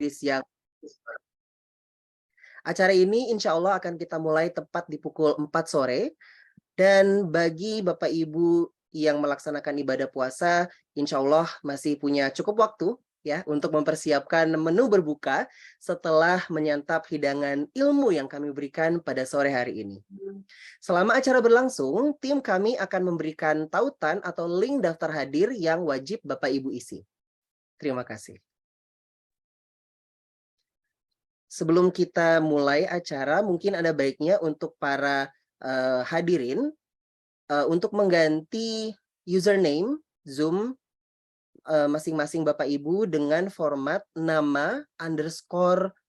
Inggris yang acara ini insya Allah akan kita mulai tepat di pukul 4 sore. Dan bagi Bapak Ibu yang melaksanakan ibadah puasa, insya Allah masih punya cukup waktu ya untuk mempersiapkan menu berbuka setelah menyantap hidangan ilmu yang kami berikan pada sore hari ini. Selama acara berlangsung, tim kami akan memberikan tautan atau link daftar hadir yang wajib Bapak Ibu isi. Terima kasih. Sebelum kita mulai acara, mungkin ada baiknya untuk para hadirin untuk mengganti username Zoom masing-masing Bapak Ibu dengan format nama _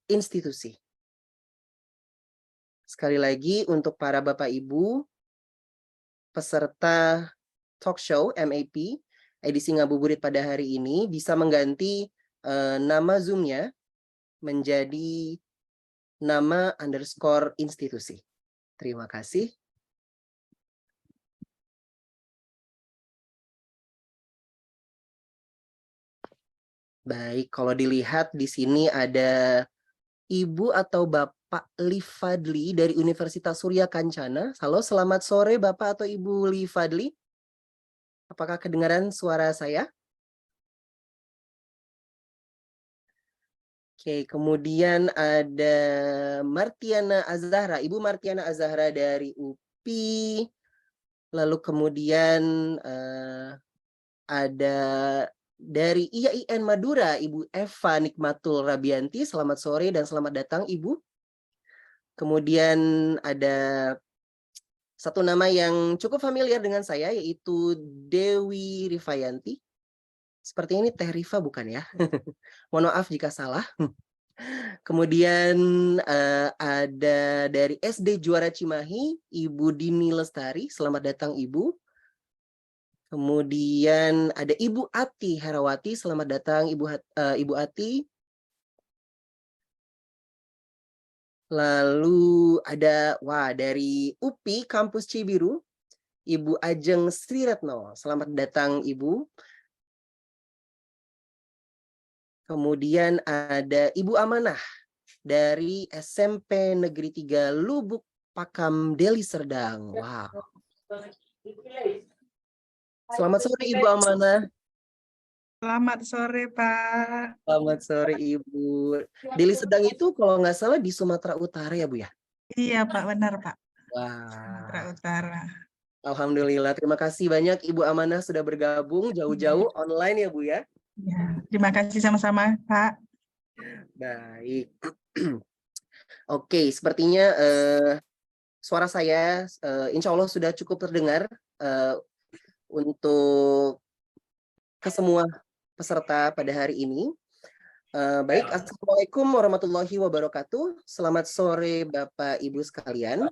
institusi. Sekali lagi untuk para Bapak Ibu peserta talk show MAP edisi Ngabuburit pada hari ini bisa mengganti nama Zoom-nya menjadi nama _ institusi. Terima kasih. Baik, kalau dilihat di sini ada Ibu atau Bapak Lifadli dari Universitas Surya Kancana. Halo, selamat sore Bapak atau Ibu Lifadli. Apakah kedengaran suara saya? Oke, kemudian ada Martiana Azahra, Ibu Martiana Azahra dari UPI. Lalu kemudian ada dari IAIN Madura, Ibu Eva Nikmatul Rabianti. Selamat sore dan selamat datang, Ibu. Kemudian ada satu nama yang cukup familiar dengan saya, yaitu Dewi Rifayanti. Sepertinya ini Teh Rifa bukan ya? Mohon maaf jika salah. Kemudian ada dari SD Juara Cimahi, Ibu Dini Lestari. Selamat datang, Ibu. Kemudian ada Ibu Ati Herawati. Selamat datang, Ibu Ati. Lalu ada dari UPI Kampus Cibiru, Ibu Ajeng Sriretno. Selamat datang, Ibu. Kemudian ada Ibu Amanah dari SMP Negeri 3 Lubuk Pakam, Deli Serdang. Wow. Selamat sore Ibu Amanah. Selamat sore Pak. Selamat sore Ibu. Deli Serdang itu kalau nggak salah di Sumatera Utara ya Bu ya? Iya Pak, benar Pak. Wah. Sumatera Utara. Alhamdulillah, terima kasih banyak Ibu Amanah sudah bergabung jauh-jauh online ya Bu ya. Ya, terima kasih sama-sama Pak. Baik. Oke, sepertinya suara saya insya Allah sudah cukup terdengar untuk kesemua peserta pada hari ini. Baik, Assalamualaikum warahmatullahi wabarakatuh. Selamat sore Bapak Ibu sekalian.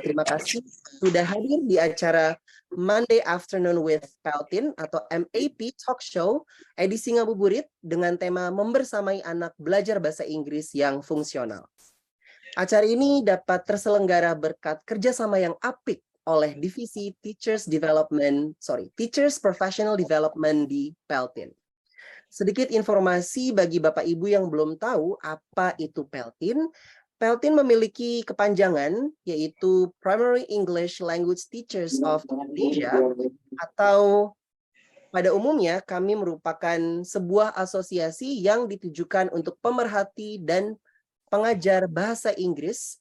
Terima kasih sudah hadir di acara Monday Afternoon with Peltin atau MAP Talk Show edisi Ngabuburit dengan tema membersamai anak belajar bahasa Inggris yang fungsional. Acara ini dapat terselenggara berkat kerjasama yang apik oleh Divisi Teachers Professional Development di Peltin. Sedikit informasi bagi Bapak Ibu yang belum tahu apa itu Peltin. Peltin memiliki kepanjangan yaitu Primary English Language Teachers of Indonesia, atau pada umumnya kami merupakan sebuah asosiasi yang ditujukan untuk pemerhati dan pengajar bahasa Inggris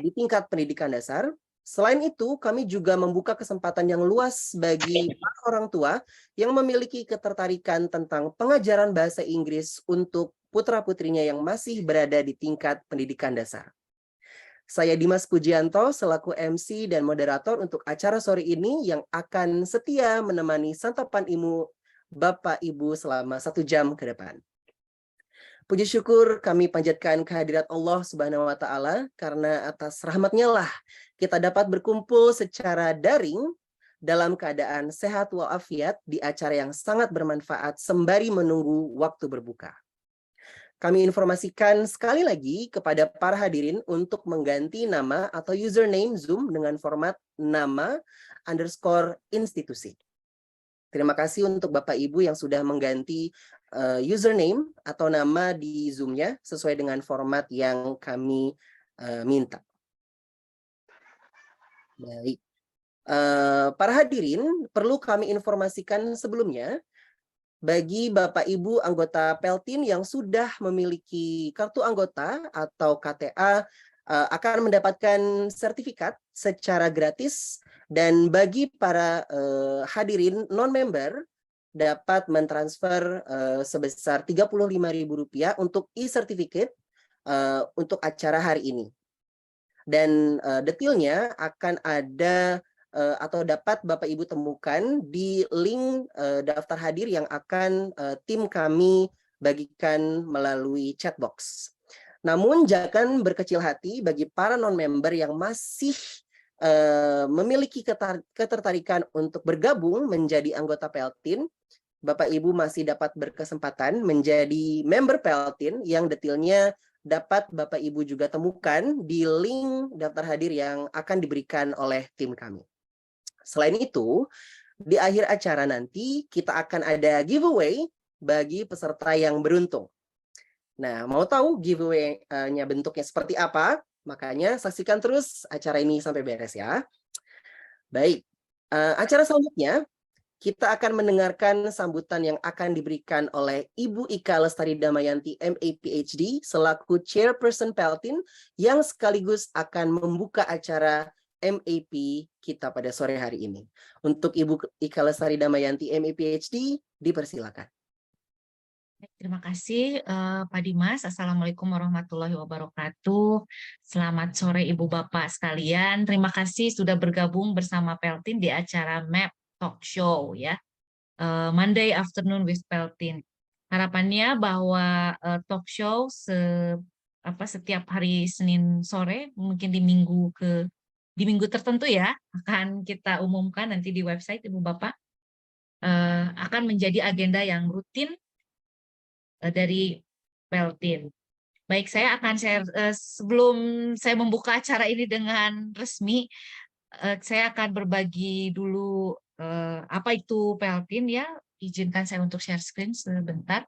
di tingkat pendidikan dasar. Selain itu, kami juga membuka kesempatan yang luas bagi para orang tua yang memiliki ketertarikan tentang pengajaran bahasa Inggris untuk putra-putrinya yang masih berada di tingkat pendidikan dasar. Saya Dimas Pujianto selaku MC dan moderator untuk acara sore ini yang akan setia menemani santapan ilmu Bapak Ibu selama 1 jam ke depan. Puji syukur kami panjatkan kehadirat Allah Subhanahu wa Ta'ala, karena atas rahmat-Nya lah kita dapat berkumpul secara daring dalam keadaan sehat walafiat di acara yang sangat bermanfaat sembari menunggu waktu berbuka. Kami informasikan sekali lagi kepada para hadirin untuk mengganti nama atau username Zoom dengan format nama _ institusi. Terima kasih untuk Bapak Ibu yang sudah mengganti username atau nama di Zoom-nya sesuai dengan format yang kami minta. Baik. Para hadirin, perlu kami informasikan sebelumnya, bagi Bapak Ibu anggota Peltin yang sudah memiliki kartu anggota atau KTA akan mendapatkan sertifikat secara gratis, dan bagi para hadirin non-member dapat mentransfer sebesar Rp35.000 untuk e-certificate untuk acara hari ini. Dan detailnya akan ada atau dapat Bapak Ibu temukan di link daftar hadir yang akan tim kami bagikan melalui chat box. Namun jangan berkecil hati bagi para non-member yang masih memiliki ketertarikan untuk bergabung menjadi anggota Peltin. Bapak Ibu masih dapat berkesempatan menjadi member Peltin yang detailnya dapat Bapak Ibu juga temukan di link daftar hadir yang akan diberikan oleh tim kami. Selain itu, di akhir acara nanti kita akan ada giveaway bagi peserta yang beruntung. Nah, mau tahu giveaway-nya bentuknya seperti apa? Makanya saksikan terus acara ini sampai beres ya. Baik, acara selanjutnya kita akan mendengarkan sambutan yang akan diberikan oleh Ibu Ika Lestari Damayanti, MA PhD, selaku Chairperson Peltin, yang sekaligus akan membuka acara MAP kita pada sore hari ini. Untuk Ibu Ika Lestari Damayanti, MA PhD, dipersilakan. Terima kasih Pak Dimas. Assalamualaikum warahmatullahi wabarakatuh. Selamat sore Ibu Bapak sekalian. Terima kasih sudah bergabung bersama Peltin di acara MAP Talk Show ya. Monday Afternoon with Peltin. Harapannya bahwa talk show setiap hari Senin sore, mungkin di minggu tertentu ya, akan kita umumkan nanti di website Ibu Bapak, akan menjadi agenda yang rutin dari Peltin. Baik, saya akan share sebelum saya membuka acara ini dengan resmi, saya akan berbagi dulu apa itu Peltin ya. Izinkan saya untuk share screen sebentar.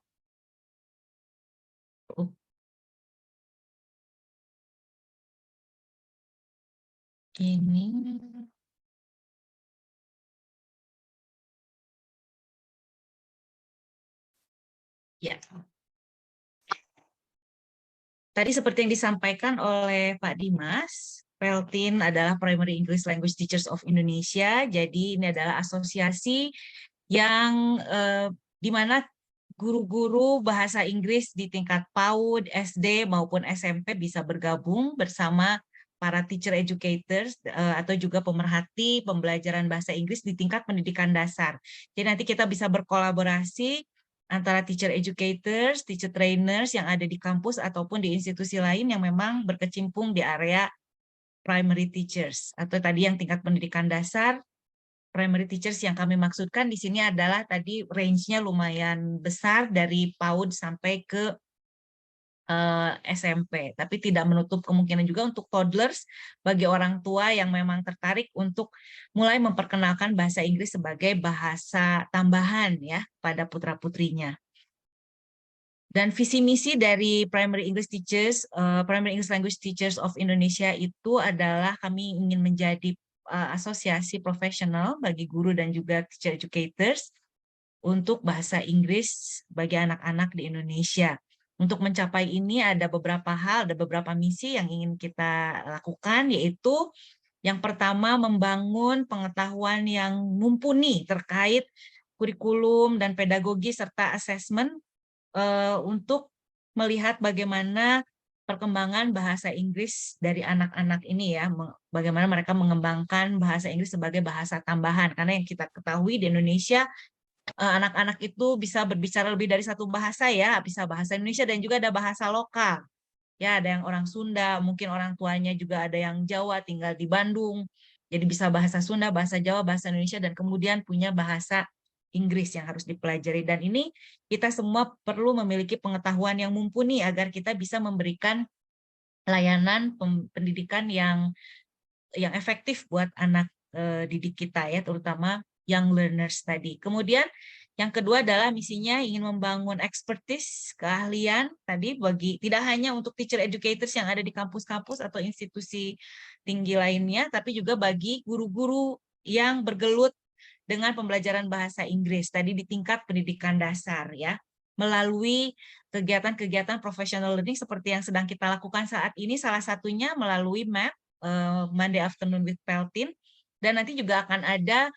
Ini. Ya. Tadi seperti yang disampaikan oleh Pak Dimas, Peltin adalah Primary English Language Teachers of Indonesia. Jadi ini adalah asosiasi yang di mana guru-guru bahasa Inggris di tingkat PAUD, SD maupun SMP bisa bergabung bersama para teacher educators atau juga pemerhati pembelajaran bahasa Inggris di tingkat pendidikan dasar. Jadi nanti kita bisa berkolaborasi antara teacher educators, teacher trainers yang ada di kampus ataupun di institusi lain yang memang berkecimpung di area primary teachers atau tadi yang tingkat pendidikan dasar. Primary teachers yang kami maksudkan di sini adalah tadi range-nya lumayan besar dari PAUD sampai ke SMP, tapi tidak menutup kemungkinan juga untuk toddlers bagi orang tua yang memang tertarik untuk mulai memperkenalkan bahasa Inggris sebagai bahasa tambahan ya pada putra-putrinya. Dan visi misi dari Primary English Teachers, Primary English Language Teachers of Indonesia itu adalah kami ingin menjadi asosiasi profesional bagi guru dan juga teacher educators untuk bahasa Inggris bagi anak-anak di Indonesia. Untuk mencapai ini ada beberapa hal, ada beberapa misi yang ingin kita lakukan, yaitu yang pertama membangun pengetahuan yang mumpuni terkait kurikulum dan pedagogi serta asesmen untuk melihat bagaimana perkembangan bahasa Inggris dari anak-anak ini ya, bagaimana mereka mengembangkan bahasa Inggris sebagai bahasa tambahan, karena yang kita ketahui di Indonesia anak-anak itu bisa berbicara lebih dari satu bahasa ya, bisa bahasa Indonesia dan juga ada bahasa lokal. Ya, ada yang orang Sunda, mungkin orang tuanya juga ada yang Jawa tinggal di Bandung. Jadi bisa bahasa Sunda, bahasa Jawa, bahasa Indonesia dan kemudian punya bahasa Inggris yang harus dipelajari. Dan ini kita semua perlu memiliki pengetahuan yang mumpuni agar kita bisa memberikan layanan pendidikan yang efektif buat anak didik kita ya, terutama young learners tadi. Kemudian yang kedua adalah misinya ingin membangun expertise, keahlian tadi bagi tidak hanya untuk teacher educators yang ada di kampus-kampus atau institusi tinggi lainnya, tapi juga bagi guru-guru yang bergelut dengan pembelajaran bahasa Inggris tadi di tingkat pendidikan dasar ya, melalui kegiatan-kegiatan professional learning seperti yang sedang kita lakukan saat ini, salah satunya melalui MAP, Monday Afternoon with Peltin, dan nanti juga akan ada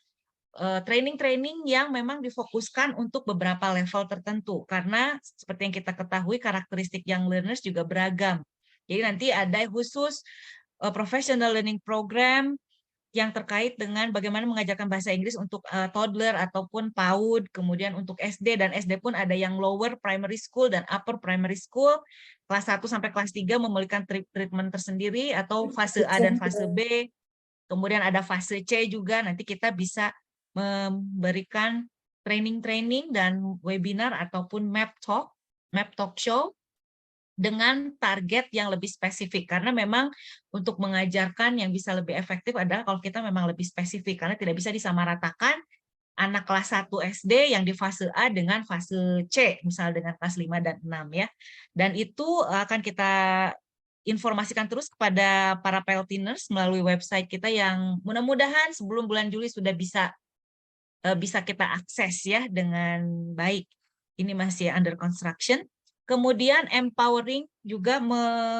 training-training yang memang difokuskan untuk beberapa level tertentu, karena seperti yang kita ketahui karakteristik young learners juga beragam. Jadi nanti ada khusus professional learning program yang terkait dengan bagaimana mengajarkan bahasa Inggris untuk toddler ataupun PAUD, kemudian untuk SD, dan SD pun ada yang lower primary school dan upper primary school, kelas 1 sampai kelas 3 memberikan treatment tersendiri atau fase A dan fase B, kemudian ada fase C juga, nanti kita bisa memberikan training-training dan webinar ataupun map talk show dengan target yang lebih spesifik, karena memang untuk mengajarkan yang bisa lebih efektif adalah kalau kita memang lebih spesifik, karena tidak bisa disamaratakan anak kelas 1 SD yang di fase A dengan fase C, misalnya dengan kelas 5 dan 6 ya. Dan itu akan kita informasikan terus kepada para Peltiners melalui website kita yang mudah-mudahan sebelum bulan Juli sudah bisa kita akses ya dengan baik. Ini masih under construction. Kemudian empowering juga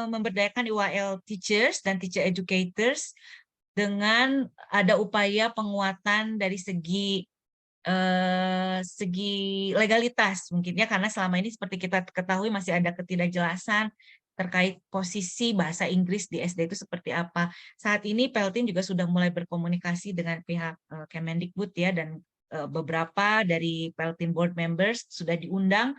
memberdayakan IWL teachers dan teacher educators dengan ada upaya penguatan dari segi legalitas mungkin ya, karena selama ini seperti kita ketahui masih ada ketidakjelasan terkait posisi bahasa Inggris di SD itu seperti apa. Saat ini Peltin juga sudah mulai berkomunikasi dengan pihak Kemendikbud ya, dan beberapa dari Peltin board members sudah diundang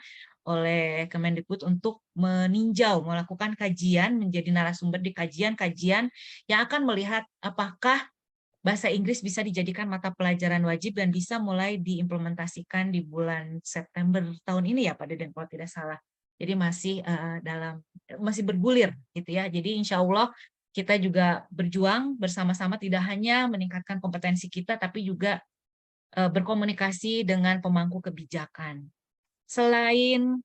oleh Kemendikbud untuk meninjau, melakukan kajian, menjadi narasumber di kajian-kajian yang akan melihat apakah bahasa Inggris bisa dijadikan mata pelajaran wajib dan bisa mulai diimplementasikan di bulan September tahun ini ya Pak Deden kalau tidak salah. Jadi masih bergulir gitu ya. Jadi insya Allah kita juga berjuang bersama-sama, tidak hanya meningkatkan kompetensi kita tapi juga berkomunikasi dengan pemangku kebijakan. Selain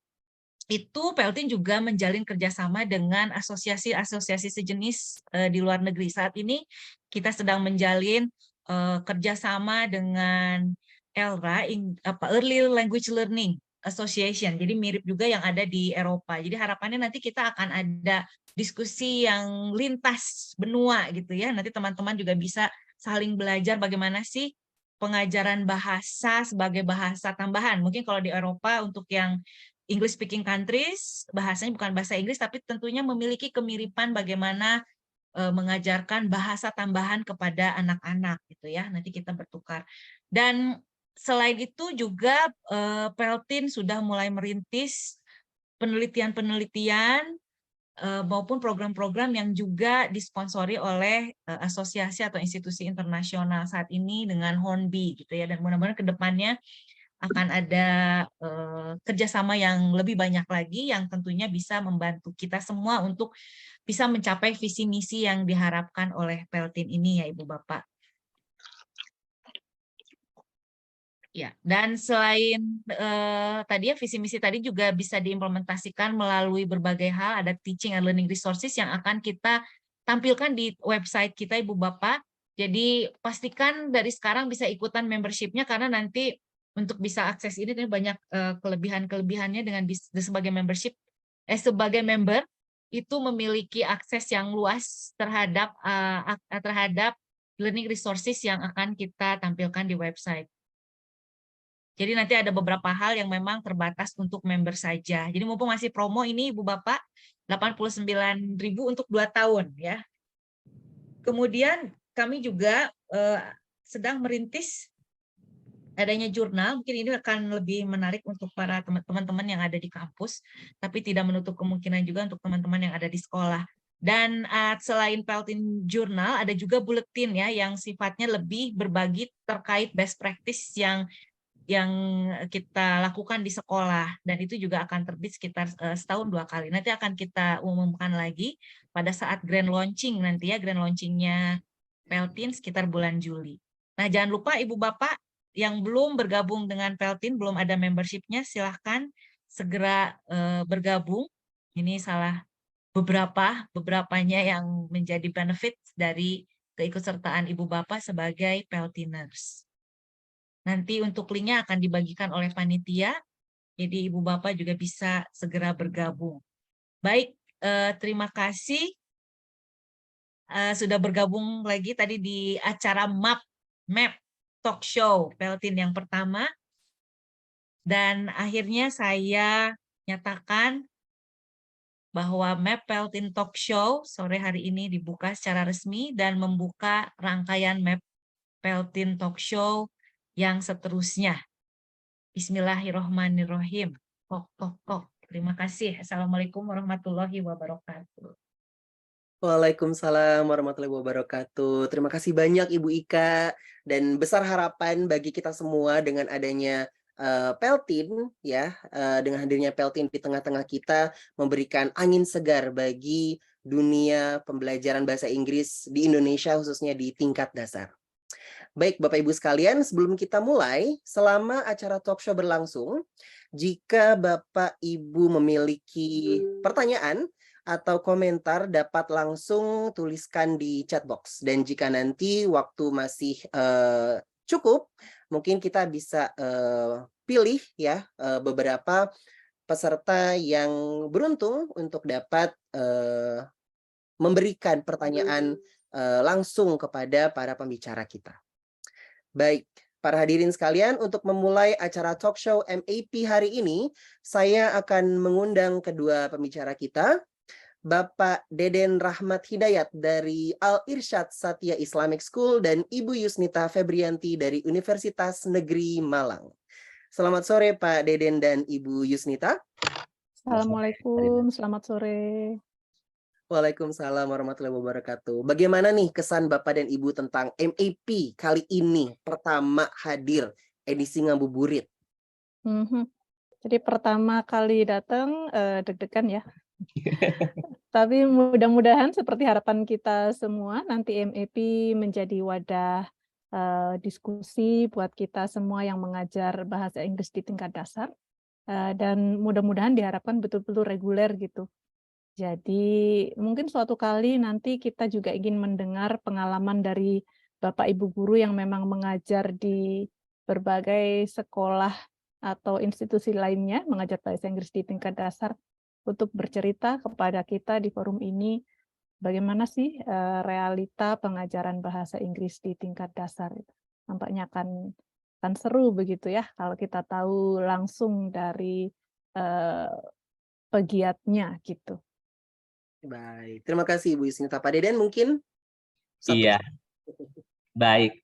itu, Peltin juga menjalin kerjasama dengan asosiasi-asosiasi sejenis di luar negeri. Saat ini kita sedang menjalin kerjasama dengan ELRA, Early Language Learning Association. Jadi mirip juga yang ada di Eropa. Jadi harapannya nanti kita akan ada diskusi yang lintas benua gitu ya. Nanti teman-teman juga bisa saling belajar bagaimana sih pengajaran bahasa sebagai bahasa tambahan. Mungkin kalau di Eropa untuk yang English speaking countries, bahasanya bukan bahasa Inggris, tapi tentunya memiliki kemiripan bagaimana mengajarkan bahasa tambahan kepada anak-anak gitu ya. Nanti kita bertukar. Dan selain itu juga Peltin sudah mulai merintis penelitian-penelitian maupun program-program yang juga disponsori oleh asosiasi atau institusi internasional saat ini dengan Hornby gitu ya, dan mudah-mudahan ke depannya akan ada kerjasama yang lebih banyak lagi yang tentunya bisa membantu kita semua untuk bisa mencapai visi misi yang diharapkan oleh Peltin ini ya Ibu Bapak. Ya, dan selain tadi ya visi misi tadi juga bisa diimplementasikan melalui berbagai hal, ada teaching and learning resources yang akan kita tampilkan di website kita Ibu Bapak. Jadi pastikan dari sekarang bisa ikutan membership-nya, karena nanti untuk bisa akses ini banyak kelebihan-kelebihannya dengan sebagai membership, sebagai member itu memiliki akses yang luas terhadap learning resources yang akan kita tampilkan di website. Jadi nanti ada beberapa hal yang memang terbatas untuk member saja. Jadi mumpung masih promo ini Ibu Bapak, 89.000 untuk 2 tahun ya. Kemudian kami juga sedang merintis adanya jurnal, mungkin ini akan lebih menarik untuk para teman-teman yang ada di kampus, tapi tidak menutup kemungkinan juga untuk teman-teman yang ada di sekolah. Dan selain Peltin Journal, ada juga buletin ya yang sifatnya lebih berbagi terkait best practice yang kita lakukan di sekolah, dan itu juga akan terbit sekitar setahun 2 kali. Nanti akan kita umumkan lagi pada saat grand launching nanti ya, grand launchingnya Peltin sekitar bulan Juli. Nah jangan lupa Ibu Bapak yang belum bergabung dengan Peltin, belum ada membershipnya, silahkan segera bergabung. Ini salah beberapanya yang menjadi benefit dari keikutsertaan Ibu Bapak sebagai Peltiners. Nanti untuk linknya akan dibagikan oleh panitia, jadi Ibu Bapak juga bisa segera bergabung. Baik, terima kasih sudah bergabung lagi tadi di acara MAP Talk Show Peltin yang pertama. Dan akhirnya saya nyatakan bahwa MAP Peltin Talk Show sore hari ini dibuka secara resmi dan membuka rangkaian MAP Peltin Talk Show yang seterusnya. Bismillahirrohmanirrohim. Kok. Terima kasih. Assalamualaikum warahmatullahi wabarakatuh. Waalaikumsalam warahmatullahi wabarakatuh. Terima kasih banyak Ibu Ika, dan besar harapan bagi kita semua dengan adanya Peltin ya, dengan hadirnya Peltin di tengah-tengah kita memberikan angin segar bagi dunia pembelajaran bahasa Inggris di Indonesia, khususnya di tingkat dasar. Baik Bapak Ibu sekalian, sebelum kita mulai, selama acara talk show berlangsung, jika Bapak Ibu memiliki pertanyaan atau komentar dapat langsung tuliskan di chat box. Dan jika nanti waktu masih cukup, mungkin kita bisa pilih ya beberapa peserta yang beruntung untuk dapat memberikan pertanyaan langsung kepada para pembicara kita. Baik, para hadirin sekalian, untuk memulai acara talk show MAP hari ini, saya akan mengundang kedua pembicara kita, Bapak Deden Rahmat Hidayat dari Al-Irsyad Satya Islamic School dan Ibu Yusnita Febrianti dari Universitas Negeri Malang. Selamat sore Pak Deden dan Ibu Yusnita. Assalamualaikum, selamat sore. Waalaikumsalam warahmatullahi wabarakatuh. Bagaimana nih kesan Bapak dan Ibu tentang MAP kali ini pertama hadir edisi Ngabuburit? Jadi pertama kali datang deg-degan ya. Tapi mudah-mudahan seperti harapan kita semua nanti MAP menjadi wadah diskusi buat kita semua yang mengajar bahasa Inggris di tingkat dasar, dan mudah-mudahan diharapkan betul-betul reguler gitu. Jadi mungkin suatu kali nanti kita juga ingin mendengar pengalaman dari Bapak Ibu guru yang memang mengajar di berbagai sekolah atau institusi lainnya, mengajar bahasa Inggris di tingkat dasar, untuk bercerita kepada kita di forum ini bagaimana sih realita pengajaran bahasa Inggris di tingkat dasar. Nampaknya akan seru begitu ya kalau kita tahu langsung dari pegiatnya gitu. Baik, terima kasih Ibu Yusnita. Pak Deden mungkin? Iya, baik.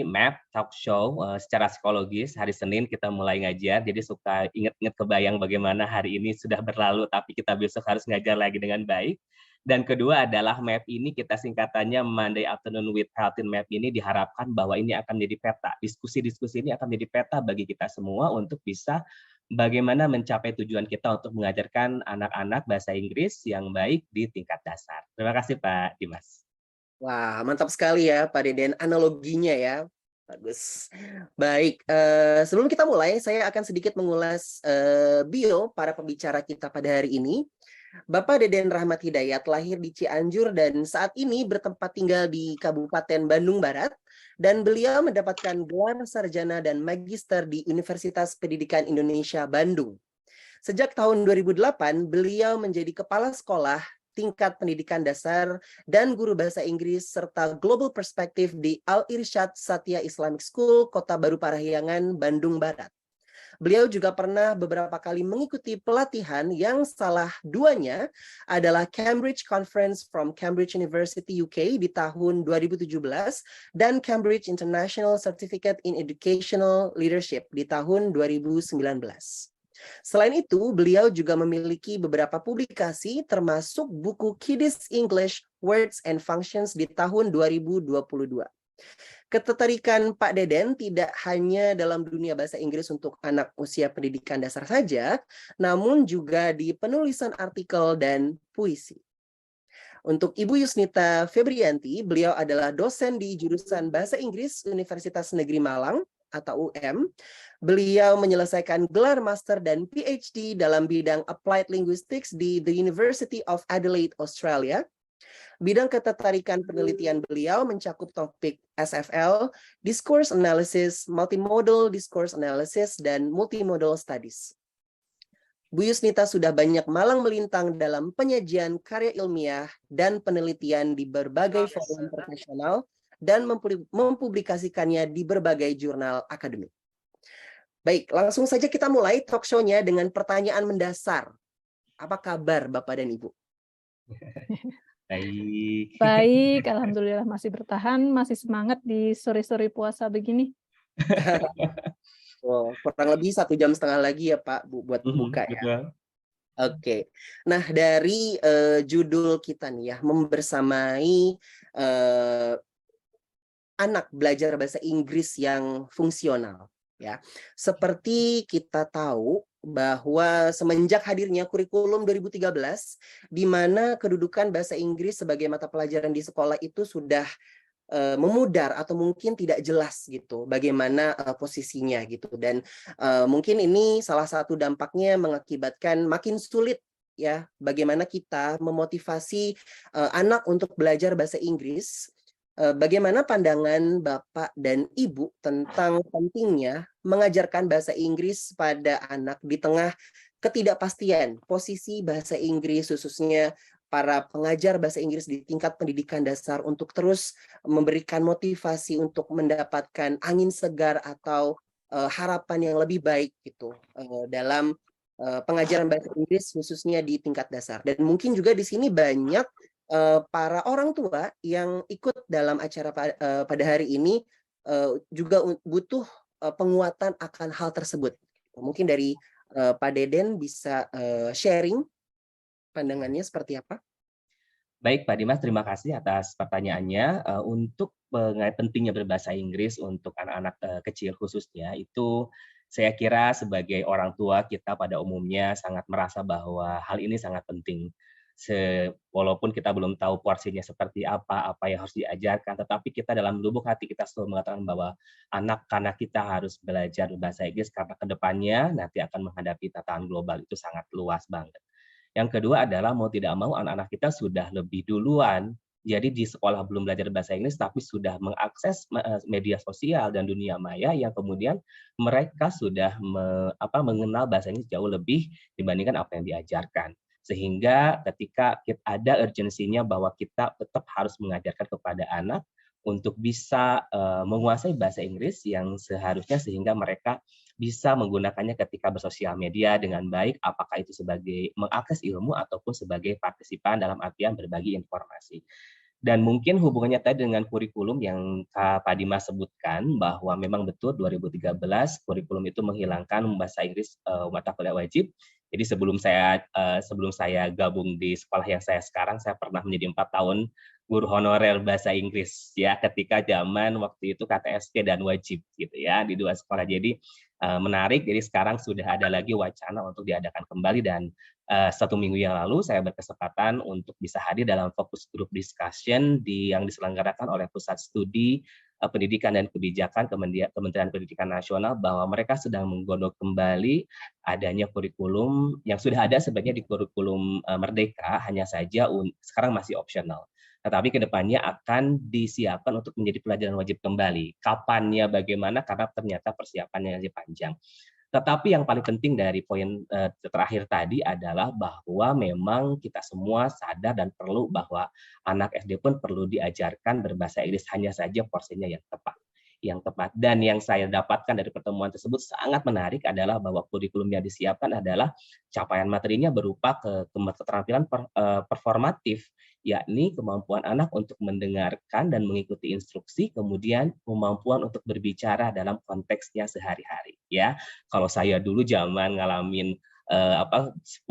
MAP Talk Show secara psikologis hari Senin kita mulai ngajar, jadi suka inget-inget kebayang bagaimana hari ini sudah berlalu tapi kita besok harus ngajar lagi dengan baik. Dan kedua adalah MAP ini kita singkatannya Monday Afternoon with Peltin. MAP ini diharapkan bahwa ini akan menjadi peta, diskusi-diskusi ini akan menjadi peta bagi kita semua untuk bisa bagaimana mencapai tujuan kita untuk mengajarkan anak-anak bahasa Inggris yang baik di tingkat dasar. Terima kasih Pak Dimas. Wah, mantap sekali ya Pak Deden analoginya ya. Bagus. Baik, sebelum kita mulai, saya akan sedikit mengulas bio para pembicara kita pada hari ini. Bapak Deden Rahmat Hidayat lahir di Cianjur dan saat ini bertempat tinggal di Kabupaten Bandung Barat, dan beliau mendapatkan gelar sarjana dan magister di Universitas Pendidikan Indonesia Bandung. Sejak tahun 2008, beliau menjadi kepala sekolah tingkat pendidikan dasar dan guru bahasa Inggris serta Global Perspective di Al-Irsyad Satya Islamic School, Kota Baru Parahyangan, Bandung Barat. Beliau juga pernah beberapa kali mengikuti pelatihan yang salah duanya adalah Cambridge Conference from Cambridge University UK di tahun 2017 dan Cambridge International Certificate in Educational Leadership di tahun 2019. Selain itu, beliau juga memiliki beberapa publikasi termasuk buku Kiddies English Words and Functions di tahun 2022. Ketertarikan Pak Deden tidak hanya dalam dunia bahasa Inggris untuk anak usia pendidikan dasar saja, namun juga di penulisan artikel dan puisi. Untuk Ibu Yusnita Febrianti, beliau adalah dosen di jurusan Bahasa Inggris Universitas Negeri Malang atau UM. Beliau menyelesaikan gelar master dan PhD dalam bidang Applied Linguistics di The University of Adelaide, Australia. Bidang ketertarikan penelitian beliau mencakup topik SFL, Discourse Analysis, Multimodal Discourse Analysis, dan Multimodal Studies. Bu Yusnita sudah banyak malang melintang dalam penyajian karya ilmiah dan penelitian di berbagai forum profesional dan mempublikasikannya di berbagai jurnal akademik. Baik, langsung saja kita mulai talk show-nya dengan pertanyaan mendasar. Apa kabar Bapak dan Ibu? Baik. Baik, alhamdulillah masih bertahan, masih semangat di sore-sore puasa begini. Oh, kurang lebih 1,5 jam lagi ya Pak buat buka ya. Betul. Oke, nah dari judul kita nih ya, membersamai anak belajar bahasa Inggris yang fungsional ya. Seperti kita tahu bahwa semenjak hadirnya kurikulum 2013 di mana kedudukan bahasa Inggris sebagai mata pelajaran di sekolah itu sudah memudar atau mungkin tidak jelas gitu bagaimana posisinya gitu, dan mungkin ini salah satu dampaknya mengakibatkan makin sulit ya bagaimana kita memotivasi anak untuk belajar bahasa Inggris. Bagaimana pandangan Bapak dan Ibu tentang pentingnya mengajarkan bahasa Inggris pada anak di tengah ketidakpastian posisi bahasa Inggris, khususnya para pengajar bahasa Inggris di tingkat pendidikan dasar, untuk terus memberikan motivasi untuk mendapatkan angin segar atau harapan yang lebih baik gitu dalam pengajaran bahasa Inggris khususnya di tingkat dasar. Dan mungkin juga di sini banyak para orang tua yang ikut dalam acara pada hari ini juga butuh penguatan akan hal tersebut. Mungkin dari Pak Deden bisa sharing pandangannya seperti apa? Baik Pak Dimas, terima kasih atas pertanyaannya. Untuk mengenai pentingnya berbahasa Inggris untuk anak-anak kecil khususnya, itu saya kira sebagai orang tua kita pada umumnya sangat merasa bahwa hal ini sangat penting. Walaupun kita belum tahu porsinya seperti apa yang harus diajarkan, tetapi kita dalam lubuk hati kita selalu mengatakan bahwa anak-anak kita harus belajar bahasa Inggris karena kedepannya nanti akan menghadapi tantangan global itu sangat luas banget. Yang kedua adalah mau tidak mau anak-anak kita sudah lebih duluan, jadi di sekolah belum belajar bahasa Inggris tapi sudah mengakses media sosial dan dunia maya yang kemudian mereka sudah mengenal bahasa Inggris jauh lebih dibandingkan apa yang diajarkan. Sehingga ketika ada urgensinya bahwa kita tetap harus mengajarkan kepada anak untuk bisa menguasai bahasa Inggris yang seharusnya, sehingga mereka bisa menggunakannya ketika bersosial media dengan baik, apakah itu sebagai mengakses ilmu ataupun sebagai partisipan dalam artian berbagi informasi. Dan mungkin hubungannya tadi dengan kurikulum yang Pak Dimas sebutkan, bahwa memang betul 2013 kurikulum itu menghilangkan bahasa Inggris mata kuliah wajib. Jadi sebelum saya gabung di sekolah yang saya sekarang, saya pernah menjadi 4 tahun guru honorer bahasa Inggris ya, ketika zaman waktu itu KTSK dan wajib gitu ya di 2 sekolah. Jadi menarik. Jadi sekarang sudah ada lagi wacana untuk diadakan kembali, dan 1 minggu yang lalu saya berkesempatan untuk bisa hadir dalam fokus group discussion yang diselenggarakan oleh Pusat Studi Pendidikan dan Kebijakan Kementerian Pendidikan Nasional, bahwa mereka sedang menggodok kembali adanya kurikulum yang sudah ada sebenarnya di kurikulum Merdeka, hanya saja sekarang masih opsional. Tetapi kedepannya akan disiapkan untuk menjadi pelajaran wajib kembali. Kapannya bagaimana, karena ternyata persiapannya masih panjang. Tetapi yang paling penting dari poin terakhir tadi adalah bahwa memang kita semua sadar dan perlu bahwa anak SD pun perlu diajarkan berbahasa Inggris, hanya saja porsinya yang tepat. Dan yang saya dapatkan dari pertemuan tersebut sangat menarik adalah bahwa kurikulum yang disiapkan adalah capaian materinya berupa keterampilan performatif, yakni kemampuan anak untuk mendengarkan dan mengikuti instruksi, kemudian kemampuan untuk berbicara dalam konteksnya sehari-hari. Ya, kalau saya dulu zaman ngalamin 15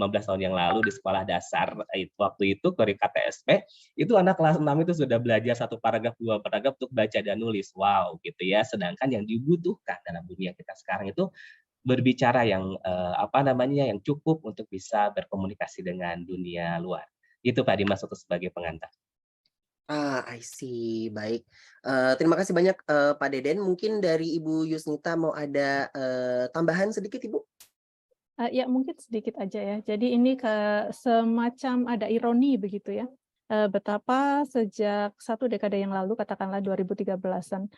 tahun yang lalu di sekolah dasar, waktu itu KTSP, itu anak kelas 6 itu sudah belajar 1 paragraf 2 paragraf untuk baca dan nulis. Wow, gitu ya. Sedangkan yang dibutuhkan dalam dunia kita sekarang itu berbicara yang yang cukup untuk bisa berkomunikasi dengan dunia luar. Itu Pak Dimas untuk sebagai pengantar. I see. Baik. Terima kasih banyak Pak Deden. Mungkin dari Ibu Yusnita mau ada tambahan sedikit, Ibu? Ya mungkin sedikit aja ya. Jadi ini semacam ada ironi begitu ya. Betapa sejak 1 dekade yang lalu, katakanlah 2013-an,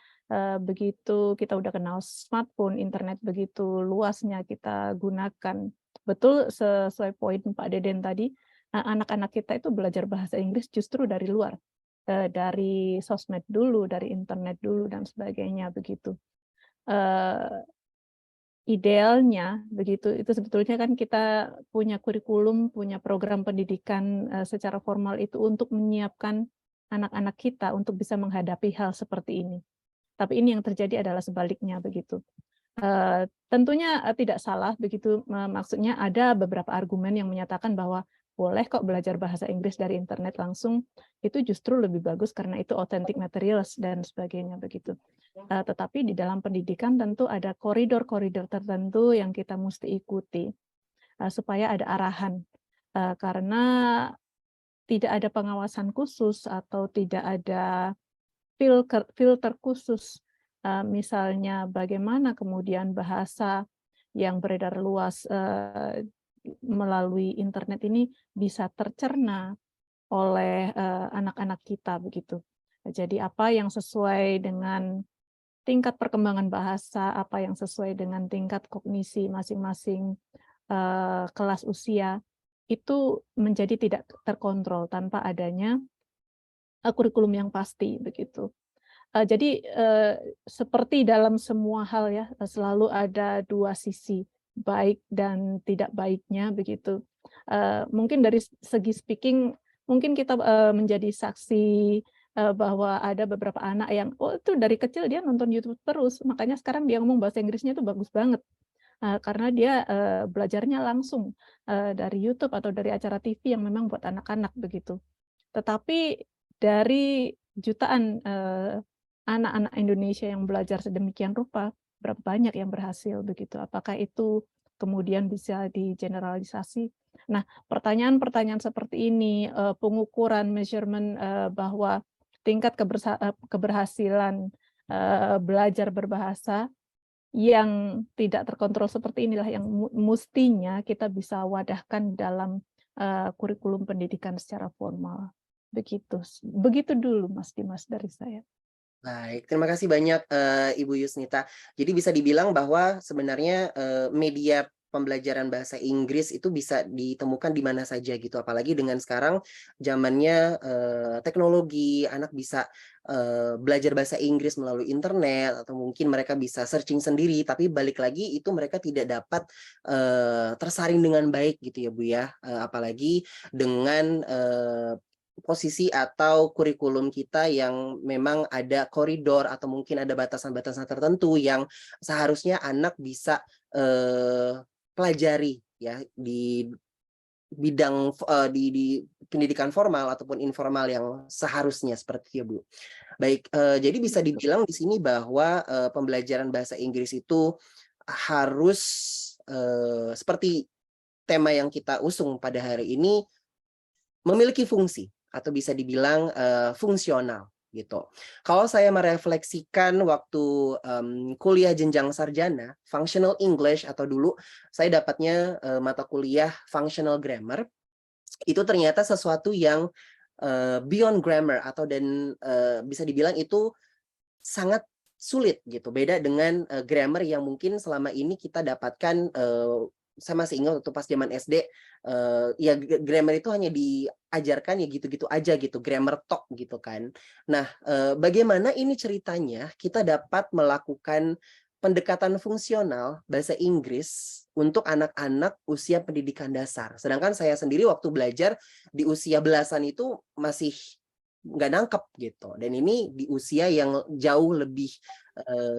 begitu kita udah kenal smartphone, internet begitu luasnya kita gunakan. Betul sesuai poin Pak Deden tadi, anak-anak kita itu belajar bahasa Inggris justru dari luar. Dari sosmed dulu, dari internet dulu, dan sebagainya begitu. Idealnya begitu, itu sebetulnya kan kita punya kurikulum, punya program pendidikan secara formal itu untuk menyiapkan anak-anak kita untuk bisa menghadapi hal seperti ini. Tapi ini yang terjadi adalah sebaliknya begitu. Tentunya tidak salah begitu, maksudnya ada beberapa argumen yang menyatakan bahwa boleh kok belajar bahasa Inggris dari internet langsung, itu justru lebih bagus karena itu authentic materials dan sebagainya begitu. Tetapi di dalam pendidikan tentu ada koridor-koridor tertentu yang kita mesti ikuti supaya ada arahan, karena tidak ada pengawasan khusus atau tidak ada filter khusus. Misalnya bagaimana kemudian bahasa yang beredar luas melalui internet ini bisa tercerna oleh anak-anak kita begitu. Jadi apa yang sesuai dengan tingkat perkembangan bahasa, apa yang sesuai dengan tingkat kognisi masing-masing kelas usia, itu menjadi tidak terkontrol tanpa adanya kurikulum yang pasti begitu. Jadi seperti dalam semua hal ya, selalu ada dua sisi, baik dan tidak baiknya begitu. Mungkin dari segi speaking, mungkin kita menjadi saksi bahwa ada beberapa anak yang, oh itu dari kecil dia nonton YouTube terus, makanya sekarang dia ngomong bahasa Inggrisnya itu bagus banget. Karena dia belajarnya langsung dari YouTube atau dari acara TV yang memang buat anak-anak begitu. Tetapi dari jutaan anak-anak Indonesia yang belajar sedemikian rupa, berapa banyak yang berhasil begitu? Apakah itu kemudian bisa digeneralisasi? Nah, pertanyaan-pertanyaan seperti ini, pengukuran measurement bahwa tingkat keberhasilan belajar berbahasa yang tidak terkontrol seperti inilah yang mestinya kita bisa wadahkan dalam kurikulum pendidikan secara formal. Begitu dulu Mas Dimas dari saya. Baik, terima kasih banyak Ibu Yusnita. Jadi bisa dibilang bahwa sebenarnya media pembelajaran bahasa Inggris itu bisa ditemukan di mana saja gitu. Apalagi dengan sekarang zamannya teknologi, anak bisa belajar bahasa Inggris melalui internet atau mungkin mereka bisa searching sendiri. Tapi balik lagi itu mereka tidak dapat tersaring dengan baik gitu ya Bu ya. Apalagi dengan posisi atau kurikulum kita yang memang ada koridor atau mungkin ada batasan-batasan tertentu yang seharusnya anak bisa pelajari ya di bidang di pendidikan formal ataupun informal yang seharusnya seperti itu Bu. Baik, jadi bisa dibilang di sini bahwa pembelajaran bahasa Inggris itu harus seperti tema yang kita usung pada hari ini memiliki fungsi atau bisa dibilang fungsional gitu. Kalau saya merefleksikan waktu kuliah jenjang sarjana, functional English atau dulu saya dapatnya mata kuliah functional grammar, itu ternyata sesuatu yang beyond grammar atau bisa dibilang itu sangat sulit gitu. Beda dengan grammar yang mungkin selama ini kita dapatkan. Saya masih ingat waktu pas zaman SD, ya grammar itu hanya diajarkan ya gitu-gitu aja gitu, grammar talk gitu kan. Nah, bagaimana ini ceritanya kita dapat melakukan pendekatan fungsional bahasa Inggris untuk anak-anak usia pendidikan dasar. Sedangkan saya sendiri waktu belajar di usia belasan itu masih nggak nangkep gitu. Dan ini di usia yang jauh lebih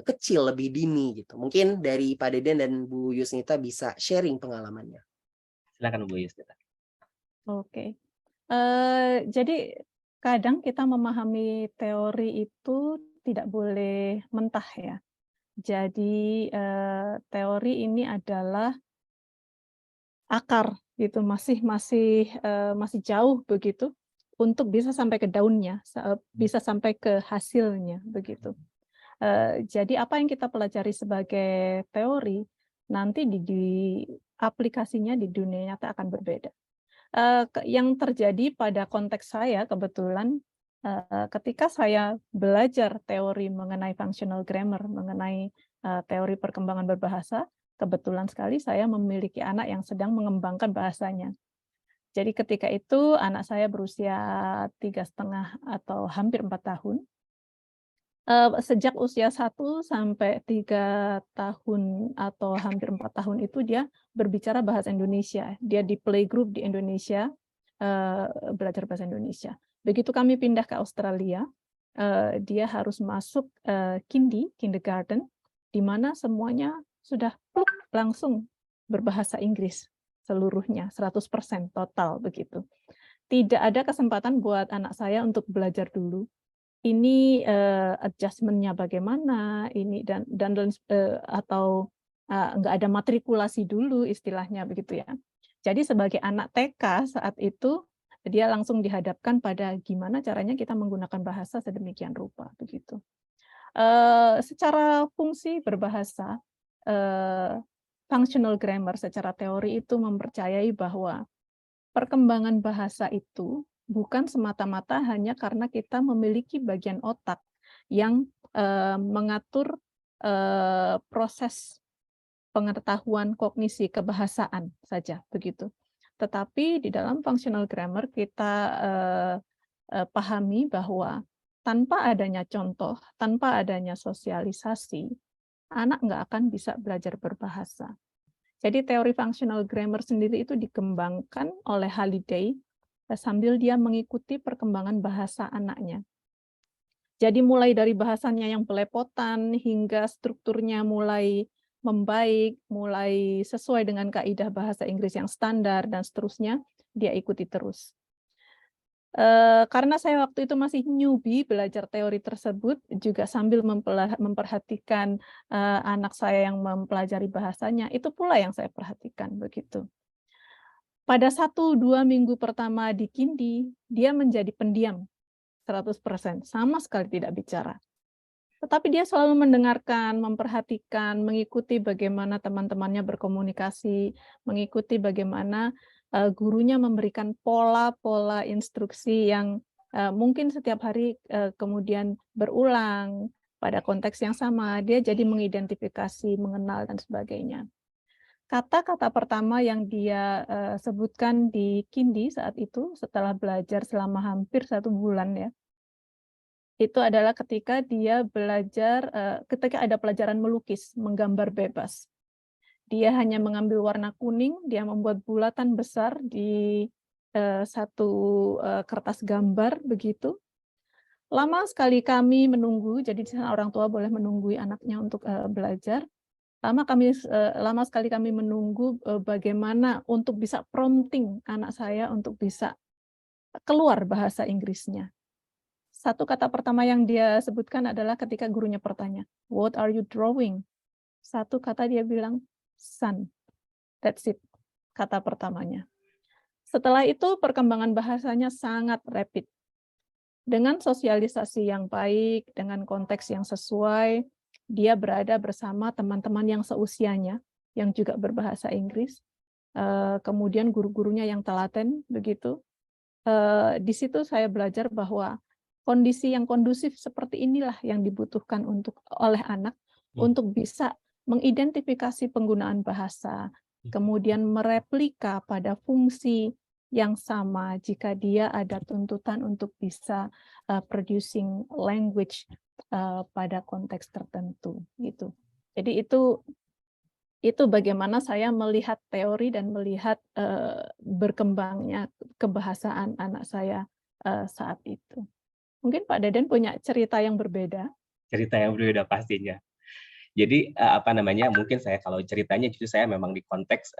kecil, lebih dini gitu. Mungkin dari Pak Deden dan Bu Yusnita bisa sharing pengalamannya. Silakan Bu Yusnita. Oke. Jadi kadang kita memahami teori itu tidak boleh mentah ya. Jadi teori ini adalah akar gitu, masih jauh begitu untuk bisa sampai ke daunnya, bisa sampai ke hasilnya begitu. Jadi apa yang kita pelajari sebagai teori nanti di aplikasinya di dunia nyata akan berbeda. Yang terjadi pada konteks saya kebetulan ketika saya belajar teori mengenai functional grammar, mengenai teori perkembangan berbahasa, kebetulan sekali saya memiliki anak yang sedang mengembangkan bahasanya. Jadi ketika itu anak saya berusia 3,5 atau hampir 4 tahun. Sejak usia 1 sampai 3 tahun atau hampir 4 tahun itu dia berbicara bahasa Indonesia. Dia di playgroup di Indonesia, belajar bahasa Indonesia. Begitu kami pindah ke Australia, dia harus masuk kindergarten, di mana semuanya sudah langsung berbahasa Inggris seluruhnya, 100% total begitu. Tidak ada kesempatan buat anak saya untuk belajar dulu. Ini adjustment-nya bagaimana, ini dan atau nggak ada matrikulasi dulu istilahnya begitu ya. Jadi sebagai anak TK saat itu dia langsung dihadapkan pada gimana caranya kita menggunakan bahasa sedemikian rupa begitu. Secara fungsi berbahasa, functional grammar secara teori itu mempercayai bahwa perkembangan bahasa itu bukan semata-mata hanya karena kita memiliki bagian otak yang mengatur proses pengetahuan kognisi kebahasaan saja begitu. Tetapi di dalam functional grammar kita pahami bahwa tanpa adanya contoh, tanpa adanya sosialisasi, anak nggak akan bisa belajar berbahasa. Jadi teori functional grammar sendiri itu dikembangkan oleh Halliday sambil dia mengikuti perkembangan bahasa anaknya. Jadi mulai dari bahasanya yang belepotan hingga strukturnya mulai membaik, mulai sesuai dengan kaidah bahasa Inggris yang standar dan seterusnya, dia ikuti terus. Karena saya waktu itu masih newbie belajar teori tersebut, juga sambil memperhatikan anak saya yang mempelajari bahasanya, itu pula yang saya perhatikan begitu. Pada 1-2 minggu pertama di Kindi, dia menjadi pendiam 100%, sama sekali tidak bicara. Tetapi dia selalu mendengarkan, memperhatikan, mengikuti bagaimana teman-temannya berkomunikasi, mengikuti bagaimana gurunya memberikan pola-pola instruksi yang mungkin setiap hari kemudian berulang pada konteks yang sama. Dia jadi mengidentifikasi, mengenal, dan sebagainya. Kata-kata pertama yang dia sebutkan di Kindi saat itu, setelah belajar selama hampir 1 bulan ya, itu adalah ketika dia belajar, ketika ada pelajaran melukis, menggambar bebas. Dia hanya mengambil warna kuning, dia membuat bulatan besar di satu kertas gambar begitu. Lama sekali kami menunggu, jadi di sana orang tua boleh menunggui anaknya untuk belajar. Lama sekali kami menunggu bagaimana untuk bisa prompting anak saya untuk bisa keluar bahasa Inggrisnya. Satu kata pertama yang dia sebutkan adalah ketika gurunya bertanya, "What are you drawing?" Satu kata dia bilang, "Sun." That's it, kata pertamanya. Setelah itu perkembangan bahasanya sangat rapid. Dengan sosialisasi yang baik, dengan konteks yang sesuai, dia berada bersama teman-teman yang seusianya, yang juga berbahasa Inggris. Kemudian guru-gurunya yang telaten, begitu. Di situ saya belajar bahwa kondisi yang kondusif seperti inilah yang dibutuhkan oleh anak untuk bisa mengidentifikasi penggunaan bahasa, kemudian mereplika pada fungsi yang sama jika dia ada tuntutan untuk bisa producing language pada konteks tertentu gitu. Jadi itu bagaimana saya melihat teori dan melihat berkembangnya kebahasaan anak saya saat itu. Mungkin Pak Deden punya cerita yang berbeda. Cerita yang berbeda pastinya. Jadi mungkin saya kalau ceritanya justru saya memang di konteks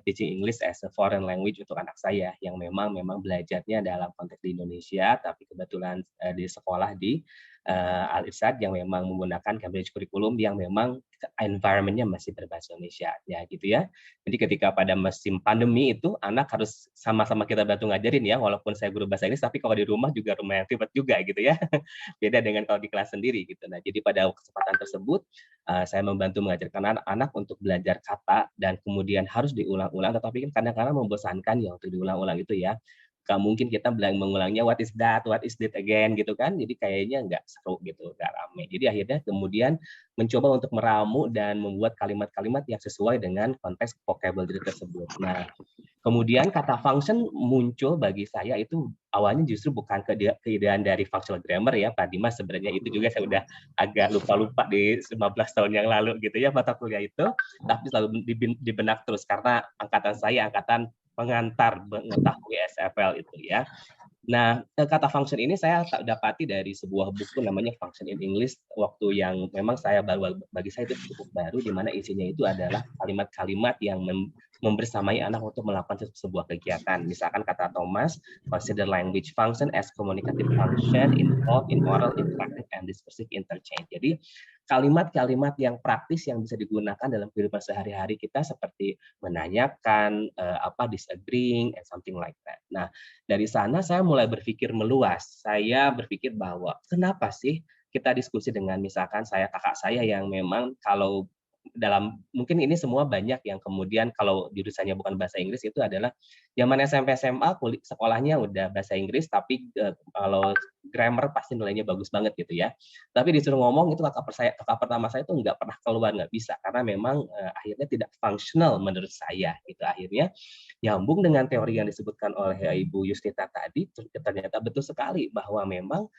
teaching English as a foreign language untuk anak saya yang memang belajarnya dalam konteks di Indonesia, tapi kebetulan di sekolah di Al-Irsyad yang memang menggunakan Cambridge Curriculum yang memang environment-nya masih berbahasa Indonesia, ya gitu ya. Jadi ketika pada musim pandemi itu anak harus sama-sama kita bantu ngajarin ya, walaupun saya guru bahasa Inggris, tapi kalau di rumah juga lumayan ribet juga gitu ya. Beda dengan kalau di kelas sendiri gitu. Nah, jadi pada kesempatan tersebut saya membantu mengajarkan anak-anak untuk belajar kata dan kemudian harus diulang-ulang, tetapi kan kadang-kadang membosankan ya untuk diulang-ulang itu ya. Nggak mungkin kita mengulangnya what is that, what is that again gitu kan. Jadi kayaknya nggak seru gitu, nggak rame. Jadi akhirnya kemudian mencoba untuk meramu dan membuat kalimat-kalimat yang sesuai dengan konteks vocabulary tersebut. Nah, kemudian kata function muncul bagi saya itu awalnya justru bukan keidean dari functional grammar ya, Pak Dimas. Sebenarnya itu juga saya udah agak lupa-lupa di 15 tahun yang lalu gitu ya mata kuliah itu. Tapi selalu di benak terus karena angkatan saya angkatan pengantar mengetahui SFL itu ya. Nah, kata function ini saya dapati dari sebuah buku namanya Function in English waktu yang memang bagi saya itu cukup baru, di mana isinya itu adalah kalimat-kalimat yang membersamai anak untuk melakukan sebuah kegiatan. Misalkan kata Thomas, consider language function as communicative function involved in oral, interactive, and discursive interchange. Jadi kalimat-kalimat yang praktis yang bisa digunakan dalam kehidupan sehari-hari kita seperti menanyakan, disagreeing, and something like that. Nah, dari sana saya mulai berpikir meluas. Saya berpikir bahwa kenapa sih kita diskusi dengan misalkan kakak saya yang memang kalau mungkin ini semua banyak yang kemudian kalau jurusannya bukan bahasa Inggris itu adalah zaman SMP SMA sekolahnya udah bahasa Inggris tapi kalau grammar pasti nilainya bagus banget gitu ya. Tapi disuruh ngomong itu kakak pertama saya itu nggak pernah keluar, nggak bisa karena memang akhirnya tidak fungsional menurut saya gitu. Akhirnya nyambung dengan teori yang disebutkan oleh Ibu Yusnita tadi, ternyata betul sekali bahwa memang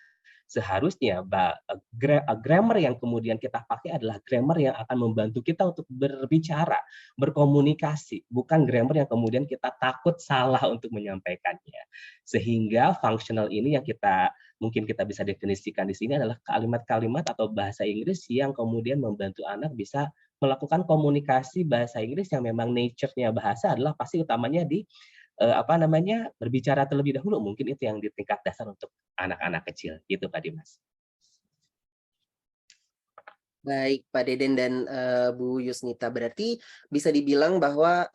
seharusnya grammar yang kemudian kita pakai adalah grammar yang akan membantu kita untuk berbicara, berkomunikasi, bukan grammar yang kemudian kita takut salah untuk menyampaikannya. Sehingga functional ini yang mungkin kita bisa definisikan di sini adalah kalimat-kalimat atau bahasa Inggris yang kemudian membantu anak bisa melakukan komunikasi bahasa Inggris yang memang nature-nya bahasa adalah pasti utamanya di berbicara terlebih dahulu, mungkin itu yang di tingkat dasar untuk anak-anak kecil gitu Pak Dimas. Baik Pak Deden dan Bu Yusnita, berarti bisa dibilang bahwa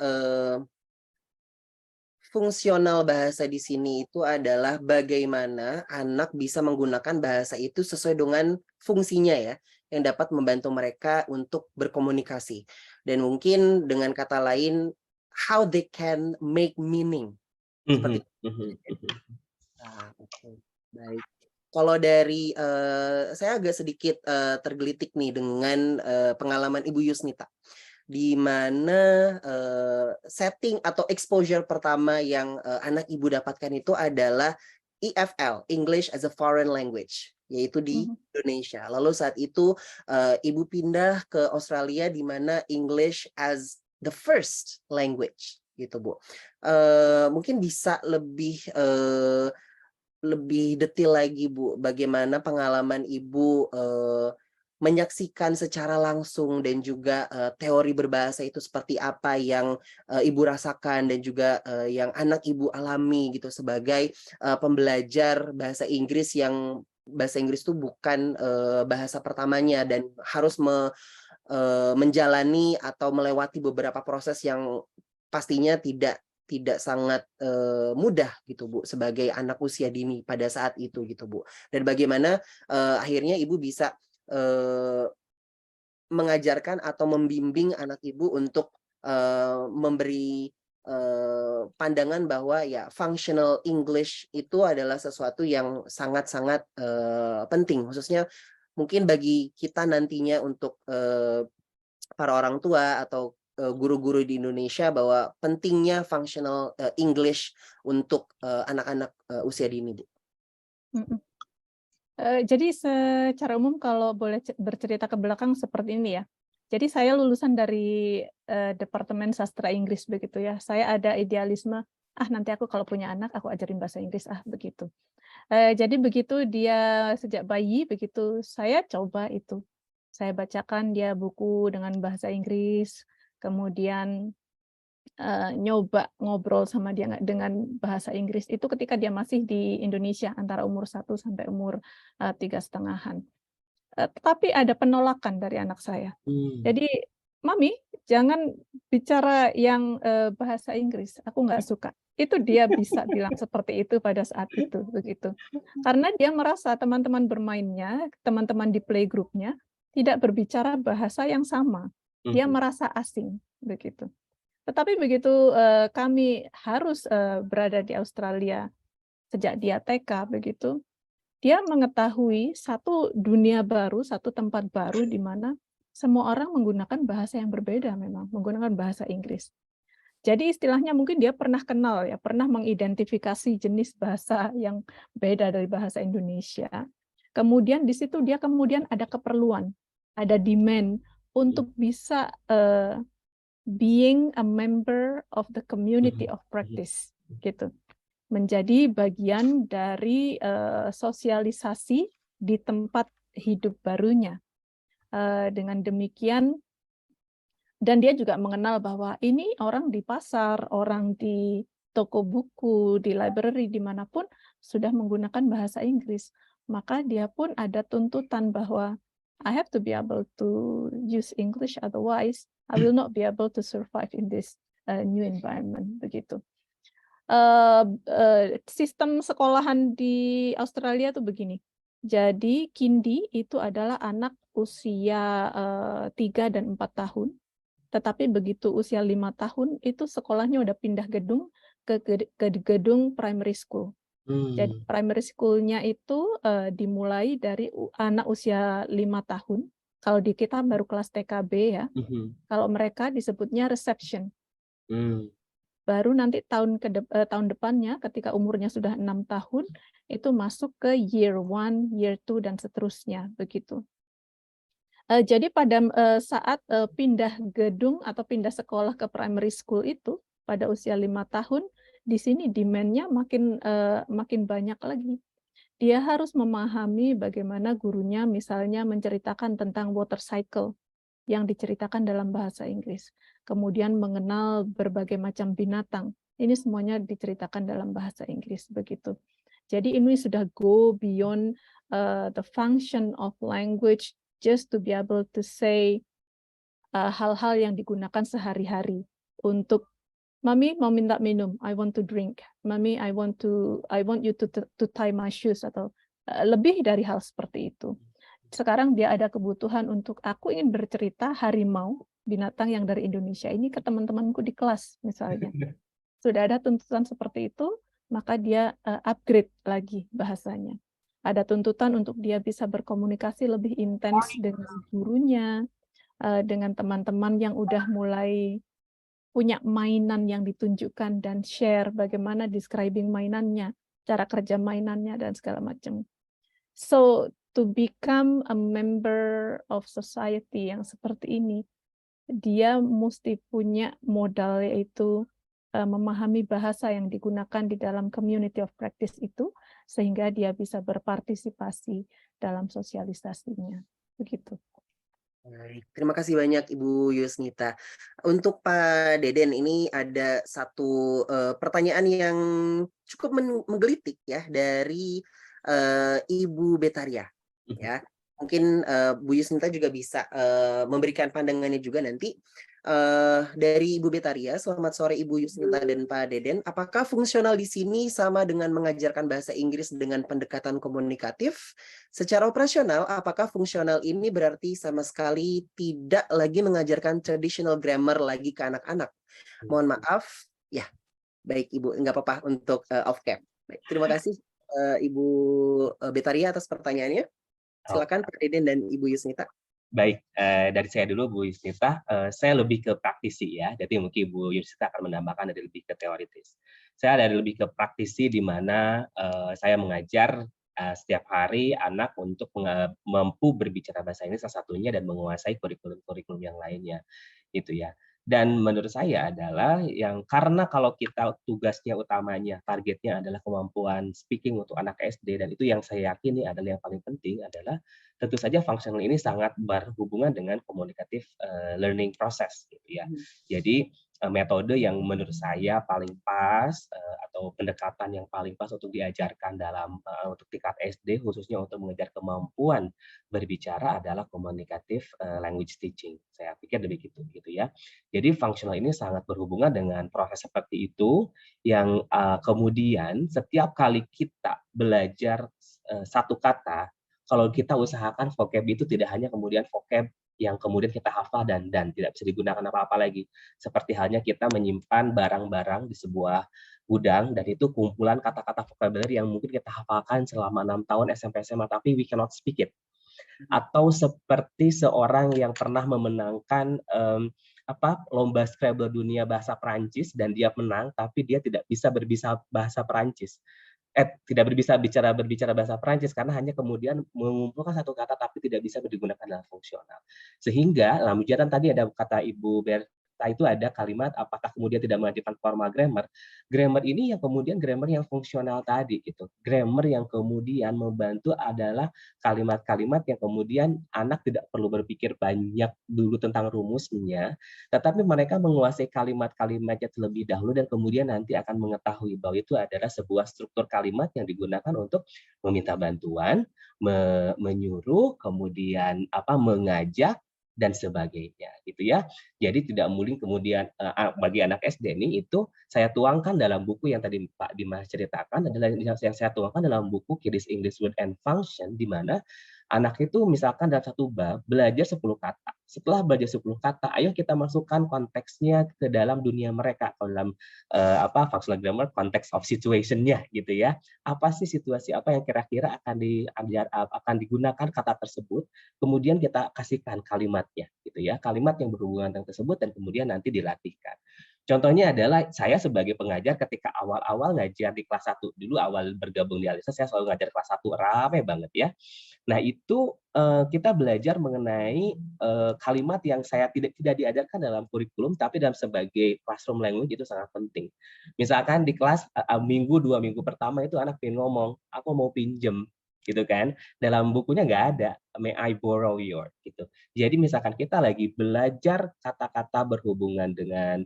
fungsional bahasa di sini itu adalah bagaimana anak bisa menggunakan bahasa itu sesuai dengan fungsinya ya, yang dapat membantu mereka untuk berkomunikasi. Dan mungkin dengan kata lain, how they can make meaning. Seperti itu. Baik. Kalau dari saya agak sedikit tergelitik nih dengan pengalaman Ibu Yusnita, di mana setting atau exposure pertama yang anak Ibu dapatkan itu adalah EFL, English as a Foreign Language, yaitu di Indonesia. Lalu saat itu Ibu pindah ke Australia di mana English as the first language gitu Bu. Mungkin bisa lebih detail lagi Bu, bagaimana pengalaman Ibu menyaksikan secara langsung dan juga teori berbahasa itu seperti apa yang Ibu rasakan dan juga yang anak Ibu alami gitu sebagai pembelajar bahasa Inggris yang bahasa Inggris itu bukan bahasa pertamanya dan harus menjalani atau melewati beberapa proses yang pastinya tidak sangat mudah gitu Bu sebagai anak usia dini pada saat itu gitu Bu. Dan bagaimana akhirnya Ibu bisa mengajarkan atau membimbing anak Ibu untuk memberi pandangan bahwa ya functional English itu adalah sesuatu yang sangat-sangat penting, khususnya mungkin bagi kita nantinya untuk para orang tua atau guru-guru di Indonesia bahwa pentingnya functional English untuk anak-anak usia dini Bu. Jadi secara umum kalau boleh bercerita ke belakang seperti ini ya. Jadi saya lulusan dari Departemen Sastra Inggris begitu ya. Saya ada idealisme, nanti aku kalau punya anak aku ajarin bahasa Inggris begitu. Jadi begitu dia sejak bayi begitu saya coba itu. Saya bacakan dia buku dengan bahasa Inggris, kemudian nyoba ngobrol sama dia dengan bahasa Inggris itu ketika dia masih di Indonesia antara umur 1 sampai umur 3,5-an. Tetapi ada penolakan dari anak saya. Jadi, "Mami, jangan bicara yang bahasa Inggris, aku nggak suka." Itu dia bisa bilang seperti itu pada saat itu, begitu. Karena dia merasa teman-teman bermainnya, teman-teman di playgroup-nya tidak berbicara bahasa yang sama. Dia merasa asing, begitu. Tetapi begitu kami harus berada di Australia sejak dia TK, begitu, dia mengetahui satu dunia baru, satu tempat baru di mana semua orang menggunakan bahasa yang berbeda memang, menggunakan bahasa Inggris. Jadi istilahnya mungkin dia pernah kenal ya, pernah mengidentifikasi jenis bahasa yang beda dari bahasa Indonesia. Kemudian di situ dia kemudian ada keperluan, ada demand untuk bisa being a member of the community of practice, gitu. Menjadi bagian dari sosialisasi di tempat hidup barunya. Dengan demikian, dan dia juga mengenal bahwa ini orang di pasar, orang di toko buku, di library, dimanapun sudah menggunakan bahasa Inggris. Maka dia pun ada tuntutan bahwa I have to be able to use English, otherwise I will not be able to survive in this new environment. Begitu. Sistem sekolahan di Australia itu begini. Jadi Kindi itu adalah anak usia 3 dan 4 tahun. Tetapi begitu usia 5 tahun itu sekolahnya udah pindah gedung ke gedung primary school. Jadi primary school-nya itu dimulai dari anak usia 5 tahun. Kalau di kita baru kelas TKB ya. Kalau mereka disebutnya reception. Baru nanti tahun depannya ketika umurnya sudah 6 tahun itu masuk ke year 1, year 2 dan seterusnya begitu. Jadi pada saat pindah gedung atau pindah sekolah ke primary school itu pada usia 5 tahun, di sini demand-nya makin banyak lagi. Dia harus memahami bagaimana gurunya misalnya menceritakan tentang water cycle yang diceritakan dalam bahasa Inggris. Kemudian mengenal berbagai macam binatang. Ini semuanya diceritakan dalam bahasa Inggris begitu. Jadi ini sudah go beyond the function of language just to be able to say hal-hal yang digunakan sehari-hari untuk Mami mau minta minum, I want to drink. Mami, I want you to tie my shoes atau lebih dari hal seperti itu. Sekarang dia ada kebutuhan untuk aku ingin bercerita harimau, binatang yang dari Indonesia ini ke teman-temanku di kelas misalnya. Sudah ada tuntutan seperti itu, maka dia upgrade lagi bahasanya. Ada tuntutan untuk dia bisa berkomunikasi lebih intens dengan gurunya, dengan teman-teman yang udah mulai punya mainan yang ditunjukkan dan share bagaimana describing mainannya, cara kerja mainannya dan segala macam. So to become a member of society yang seperti ini, dia mesti punya modal yaitu memahami bahasa yang digunakan di dalam community of practice itu sehingga dia bisa berpartisipasi dalam sosialisasinya. Begitu. Baik, terima kasih banyak Ibu Yusnita. Untuk Pak Deden ini ada satu pertanyaan yang cukup menggelitik ya dari Ibu Betaria. Ya, mungkin Bu Yusnita juga bisa memberikan pandangannya juga nanti. Dari Ibu Betaria, selamat sore Ibu Yusnita dan Pak Deden. Apakah fungsional di sini sama dengan mengajarkan bahasa Inggris dengan pendekatan komunikatif? Secara operasional, apakah fungsional ini berarti sama sekali tidak lagi mengajarkan traditional grammar lagi ke anak-anak? Mohon maaf, ya, baik Ibu, nggak apa-apa untuk off cam. Baik, terima kasih Ibu Betaria atas pertanyaannya. Silakan Pak Deden dan Ibu Yusnita. Baik, dari saya dulu Bu Yusnita, saya lebih ke praktisi ya, jadi mungkin Bu Yusnita akan menambahkan dari lebih ke teoritis. Saya dari lebih ke praktisi di mana saya mengajar setiap hari anak untuk mampu berbicara bahasa Inggris salah satunya dan menguasai kurikulum-kurikulum yang lainnya, gitu ya. Dan menurut saya adalah yang karena kalau kita tugasnya utamanya, targetnya adalah kemampuan speaking untuk anak SD dan itu yang saya yakini adalah yang paling penting adalah tentu saja functional ini sangat berhubungan dengan komunikatif learning process gitu ya. Jadi metode yang menurut saya paling pas atau pendekatan yang paling pas untuk diajarkan dalam untuk tingkat SD khususnya untuk mengejar kemampuan berbicara adalah communicative language teaching. Saya pikir begitu gitu ya. Jadi functional ini sangat berhubungan dengan proses seperti itu yang kemudian setiap kali kita belajar satu kata, kalau kita usahakan vocab itu tidak hanya kemudian vocab yang kemudian kita hafal dan tidak bisa digunakan apa-apa lagi. Seperti halnya kita menyimpan barang-barang di sebuah gudang dan itu kumpulan kata-kata vocabulary yang mungkin kita hafalkan selama 6 tahun SMP SMA tapi we cannot speak it. Atau seperti seorang yang pernah memenangkan lomba Scrabble dunia bahasa Perancis dan dia menang tapi dia tidak bisa berbicara bahasa Perancis. Tidak berbicara bahasa Perancis karena hanya kemudian mengumpulkan satu kata tapi tidak bisa digunakan dalam fungsional. Sehingga dalam ujian tadi ada kata Ibu Berta itu ada kalimat apakah kemudian tidak menghadirkan formal grammar. Grammar ini yang kemudian grammar yang fungsional tadi gitu. Grammar yang kemudian membantu adalah kalimat-kalimat yang kemudian anak tidak perlu berpikir banyak dulu tentang rumusnya, tetapi mereka menguasai kalimat-kalimatnya terlebih dahulu dan kemudian nanti akan mengetahui bahwa itu adalah sebuah struktur kalimat yang digunakan untuk meminta bantuan, menyuruh, kemudian mengajak dan sebagainya gitu ya. Jadi tidak mungkin kemudian bagi anak SD ini itu saya tuangkan dalam buku yang tadi Pak Dimas ceritakan adalah yang saya tuangkan dalam buku Kids English Word and Function di mana anak itu misalkan dalam satu bab belajar 10 kata. Setelah belajar 10 kata, ayo kita masukkan konteksnya ke dalam dunia mereka, dalam functional grammar context of situation-nya gitu ya. Apa sih situasi apa yang kira-kira akan digunakan kata tersebut, kemudian kita kasihkan kalimatnya gitu ya. Kalimat yang berhubungan dengan tersebut dan kemudian nanti dilatihkan. Contohnya adalah saya sebagai pengajar ketika awal-awal ngajar di kelas 1 dulu awal bergabung di Alisa saya selalu ngajar kelas 1 rame banget ya. Nah, itu kita belajar mengenai kalimat yang saya tidak diajarkan dalam kurikulum tapi dalam sebagai classroom language itu sangat penting. Misalkan di kelas minggu 2 minggu pertama itu anak pengen ngomong, "Aku mau pinjem." Gitu kan. Dalam bukunya nggak ada, "May I borrow your?" gitu. Jadi misalkan kita lagi belajar kata-kata berhubungan dengan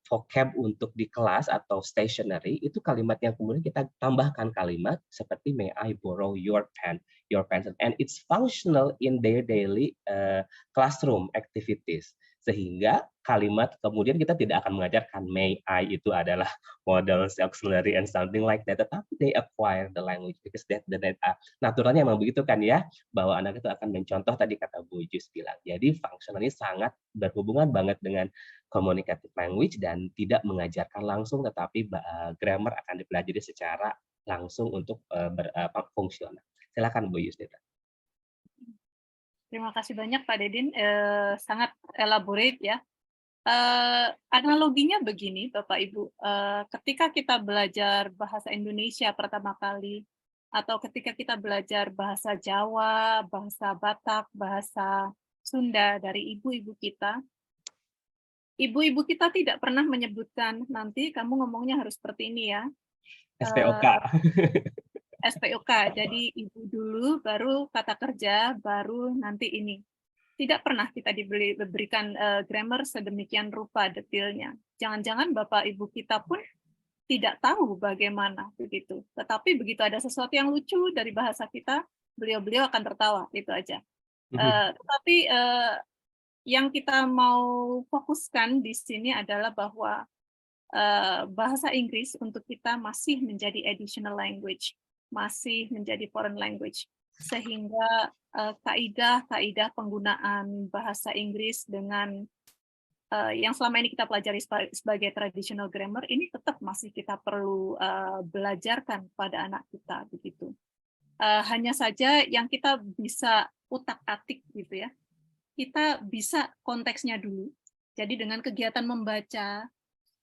vocab untuk di kelas atau stationery, itu kalimat yang kemudian kita tambahkan kalimat seperti "May I borrow your pen?" Your pencil. And it's functional in their daily classroom activities. Sehingga kalimat kemudian kita tidak akan mengajarkan "may I" itu adalah modal auxiliary and something like that, tetapi they acquire the language because that naturalnya memang begitu kan ya, bahwa anak itu akan mencontoh tadi kata Bu Jus bilang. Jadi functional ini sangat berhubungan banget dengan communicative language dan tidak mengajarkan langsung, tetapi grammar akan dipelajari secara langsung untuk fungsional. Silakan Bu Yusnita. Terima kasih banyak Pak Dedin, sangat elaborate ya. Analoginya begini Bapak Ibu, ketika kita belajar bahasa Indonesia pertama kali, atau ketika kita belajar bahasa Jawa, bahasa Batak, bahasa Sunda dari ibu-ibu kita tidak pernah menyebutkan, nanti kamu ngomongnya harus seperti ini ya. SPOK. SPOK, jadi ibu dulu, baru kata kerja, baru nanti ini. Tidak pernah kita diberikan grammar sedemikian rupa detailnya. Jangan-jangan Bapak Ibu kita pun tidak tahu bagaimana begitu. Tetapi begitu ada sesuatu yang lucu dari bahasa kita, beliau-beliau akan tertawa, itu aja. Tetapi yang kita mau fokuskan di sini adalah bahwa bahasa Inggris untuk kita masih menjadi additional language, masih menjadi foreign language. Sehingga kaidah-kaidah penggunaan bahasa Inggris dengan yang selama ini kita pelajari sebagai traditional grammar ini tetap masih kita perlu belajarkan pada anak kita begitu. Hanya saja yang kita bisa utak-atik gitu ya. Kita bisa konteksnya dulu. Jadi dengan kegiatan membaca,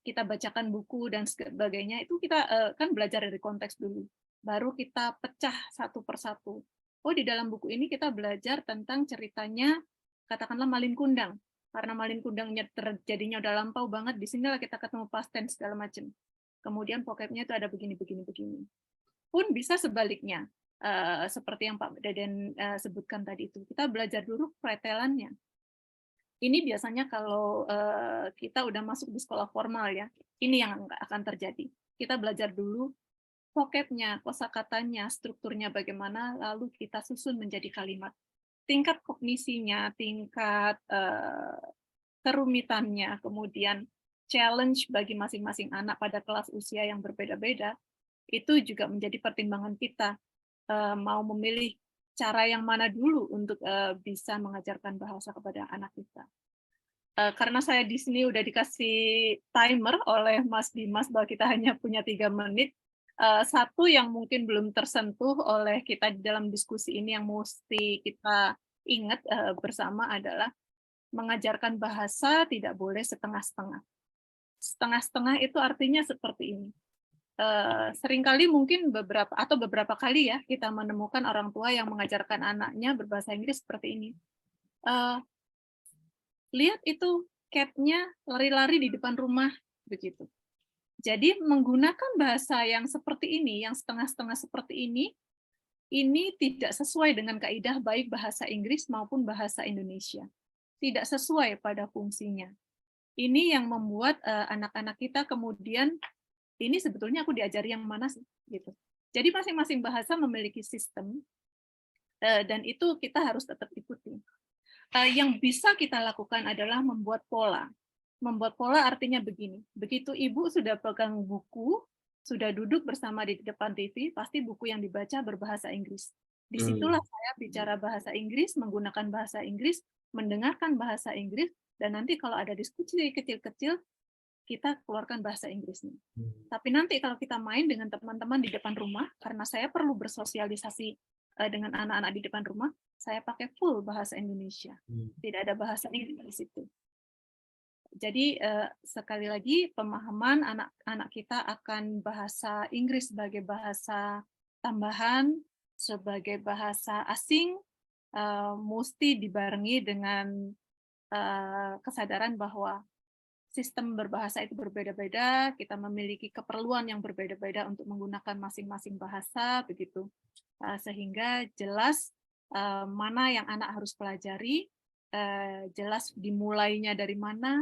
kita bacakan buku dan sebagainya itu kita kan belajar dari konteks dulu. Baru kita pecah satu persatu. Oh, di dalam buku ini kita belajar tentang ceritanya, katakanlah Malin Kundang. Karena Malin Kundangnya terjadinya udah lampau banget, di sinilah kita ketemu past tense segala macam. Kemudian vocabnya itu ada begini. Pun bisa sebaliknya, seperti yang Pak Deden sebutkan tadi itu. Kita belajar dulu pretelannya. Ini biasanya kalau kita udah masuk di sekolah formal ya, ini yang akan terjadi. Kita belajar dulu vocabnya, kosakatanya, strukturnya bagaimana, lalu kita susun menjadi kalimat. Tingkat kognisinya, tingkat kerumitannya, kemudian challenge bagi masing-masing anak pada kelas usia yang berbeda-beda, itu juga menjadi pertimbangan kita mau memilih cara yang mana dulu untuk bisa mengajarkan bahasa kepada anak kita. Karena saya di sini udah dikasih timer oleh Mas Dimas bahwa kita hanya punya 3 menit, satu yang mungkin belum tersentuh oleh kita di dalam diskusi ini yang mesti kita ingat bersama adalah mengajarkan bahasa tidak boleh setengah-setengah. Setengah-setengah itu artinya seperti ini. Seringkali mungkin beberapa kali ya kita menemukan orang tua yang mengajarkan anaknya berbahasa Inggris seperti ini. Lihat itu cat-nya lari-lari di depan rumah begitu. Jadi menggunakan bahasa yang seperti ini, yang setengah-setengah seperti ini tidak sesuai dengan kaidah baik bahasa Inggris maupun bahasa Indonesia. Tidak sesuai pada fungsinya. Ini yang membuat anak-anak kita kemudian, ini sebetulnya aku diajari yang mana sih? Gitu. Jadi masing-masing bahasa memiliki sistem, dan itu kita harus tetap ikuti. Yang bisa kita lakukan adalah membuat pola. Membuat pola artinya begini, begitu ibu sudah pegang buku, sudah duduk bersama di depan TV, pasti buku yang dibaca berbahasa Inggris. Disitulah saya bicara bahasa Inggris, menggunakan bahasa Inggris, mendengarkan bahasa Inggris, dan nanti kalau ada diskusi kecil-kecil, kita keluarkan bahasa Inggrisnya. Tapi nanti kalau kita main dengan teman-teman di depan rumah, karena saya perlu bersosialisasi dengan anak-anak di depan rumah, saya pakai full bahasa Indonesia. Tidak ada bahasa Inggris di situ. Jadi sekali lagi pemahaman anak-anak kita akan bahasa Inggris sebagai bahasa tambahan, sebagai bahasa asing, mesti dibarengi dengan kesadaran bahwa sistem berbahasa itu berbeda-beda, kita memiliki keperluan yang berbeda-beda untuk menggunakan masing-masing bahasa, begitu. Sehingga jelas mana yang anak harus pelajari, jelas dimulainya dari mana,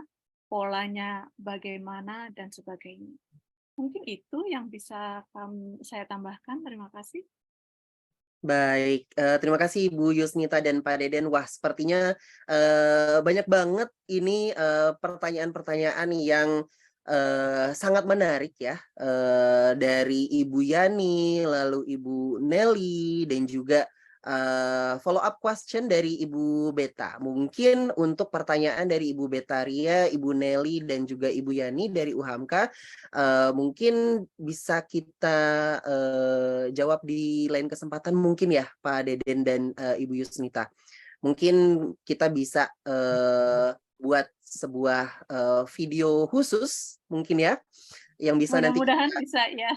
polanya bagaimana, dan sebagainya. Mungkin itu yang bisa saya tambahkan. Terima kasih. Baik, terima kasih Bu Yusnita dan Pak Deden. Wah, sepertinya banyak banget ini pertanyaan-pertanyaan yang sangat menarik ya, dari Ibu Yani, lalu Ibu Nelly, dan juga follow up question dari Ibu Beta. Mungkin untuk pertanyaan dari Ibu Betaria, Ibu Nelly, dan juga Ibu Yani dari UHAMKA, mungkin bisa kita jawab di lain kesempatan mungkin ya Pak Deden dan Ibu Yusnita. Mungkin kita bisa buat sebuah video khusus mungkin ya, yang bisa nanti mudah-mudahan bisa ya.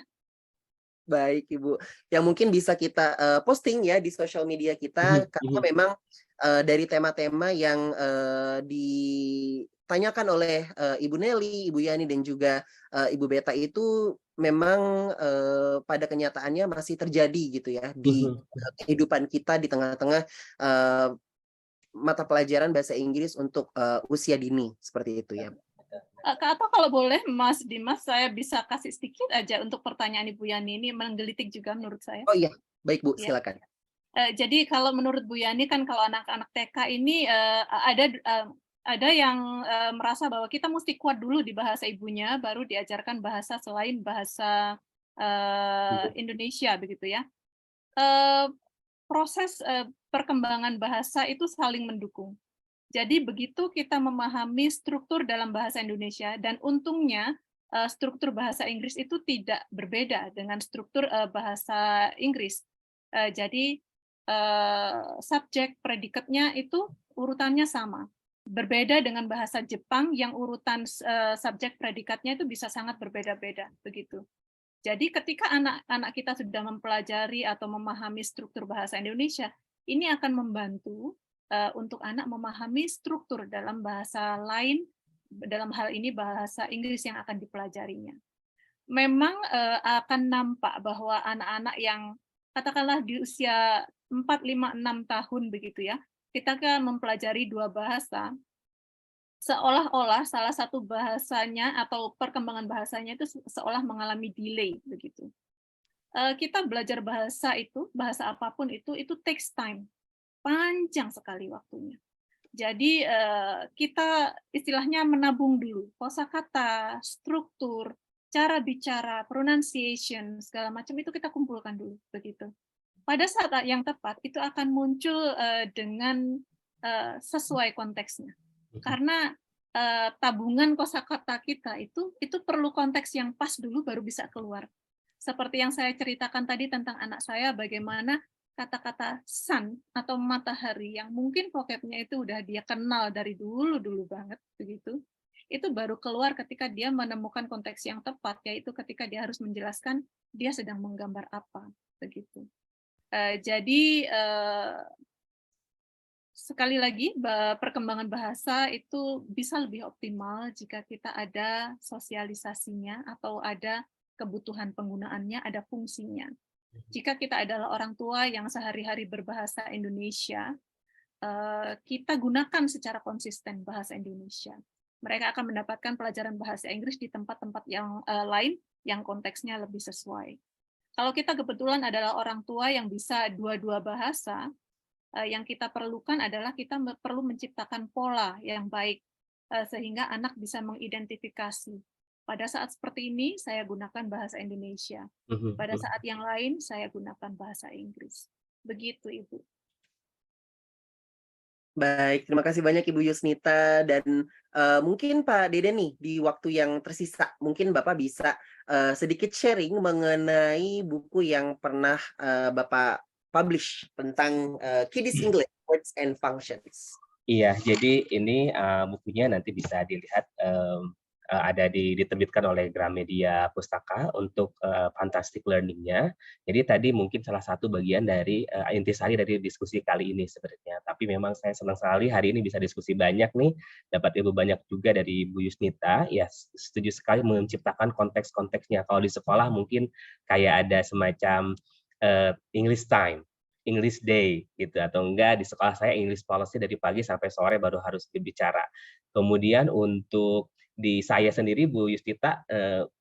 Baik Ibu, yang mungkin bisa kita posting ya di sosial media kita, karena memang dari tema-tema yang ditanyakan oleh Ibu Nelly, Ibu Yani, dan juga Ibu Beta itu memang pada kenyataannya masih terjadi gitu ya di kehidupan kita di tengah-tengah mata pelajaran bahasa Inggris untuk usia dini, seperti itu ya. Atau kalau boleh Mas Dimas, saya bisa kasih sedikit aja untuk pertanyaan Ibu Yani, ini menggelitik juga menurut saya. Oh iya, baik Bu, Ya. silakan. Jadi kalau menurut Bu Yani kan kalau anak-anak TK ini ada yang merasa bahwa kita mesti kuat dulu di bahasa ibunya, baru diajarkan bahasa selain bahasa Indonesia begitu ya. Proses perkembangan bahasa itu saling mendukung. Jadi begitu kita memahami struktur dalam bahasa Indonesia, dan untungnya struktur bahasa Inggris itu tidak berbeda dengan struktur bahasa Inggris. Jadi subjek predikatnya itu urutannya sama. Berbeda dengan bahasa Jepang yang urutan subjek predikatnya itu bisa sangat berbeda-beda begitu. Jadi ketika anak-anak kita sudah mempelajari atau memahami struktur bahasa Indonesia, ini akan membantu untuk anak memahami struktur dalam bahasa lain, dalam hal ini bahasa Inggris yang akan dipelajarinya. Memang akan nampak bahwa anak-anak yang katakanlah di usia 4, 5, 6 tahun begitu ya, kita kan mempelajari 2 bahasa, seolah-olah salah satu bahasanya atau perkembangan bahasanya itu seolah mengalami delay begitu. Kita belajar bahasa itu, bahasa apapun itu takes time, panjang sekali waktunya. Jadi kita istilahnya menabung dulu kosakata, struktur, cara bicara, pronunciation, segala macam itu kita kumpulkan dulu begitu. Pada saat yang tepat itu akan muncul dengan sesuai konteksnya. Karena tabungan kosakata kita itu perlu konteks yang pas dulu baru bisa keluar. Seperti yang saya ceritakan tadi tentang anak saya, bagaimana kata-kata sun atau matahari yang mungkin vocabnya itu udah dia kenal dari dulu banget begitu. Itu baru keluar ketika dia menemukan konteks yang tepat, yaitu ketika dia harus menjelaskan dia sedang menggambar apa begitu. Jadi sekali lagi, perkembangan bahasa itu bisa lebih optimal jika kita ada sosialisasinya atau ada kebutuhan penggunaannya, ada fungsinya. Jika kita adalah orang tua yang sehari-hari berbahasa Indonesia, kita gunakan secara konsisten bahasa Indonesia. Mereka akan mendapatkan pelajaran bahasa Inggris di tempat-tempat yang lain yang konteksnya lebih sesuai. Kalau kita kebetulan adalah orang tua yang bisa dua-dua bahasa, yang kita perlukan adalah kita perlu menciptakan pola yang baik sehingga anak bisa mengidentifikasi. Pada saat seperti ini saya gunakan bahasa Indonesia. Pada saat yang lain saya gunakan bahasa Inggris. Begitu, Ibu. Baik, terima kasih banyak Ibu Yusnita, dan mungkin Pak Deden nih di waktu yang tersisa mungkin Bapak bisa sedikit sharing mengenai buku yang pernah Bapak publish tentang Kiddies English Words and Functions. Iya, jadi ini bukunya nanti bisa dilihat ada diterbitkan oleh Gramedia Pustaka untuk Fantastic Learning-nya. Jadi tadi mungkin salah satu bagian dari intisari dari diskusi kali ini sebenarnya. Tapi memang saya senang sekali hari ini bisa diskusi banyak nih, dapat ilmu banyak juga dari Bu Yusnita. Ya, setuju sekali menciptakan konteks-konteksnya. Kalau di sekolah mungkin kayak ada semacam English time, English day gitu, atau enggak di sekolah saya English policy dari pagi sampai sore baru harus berbicara. Kemudian untuk di saya sendiri Bu Yusnita,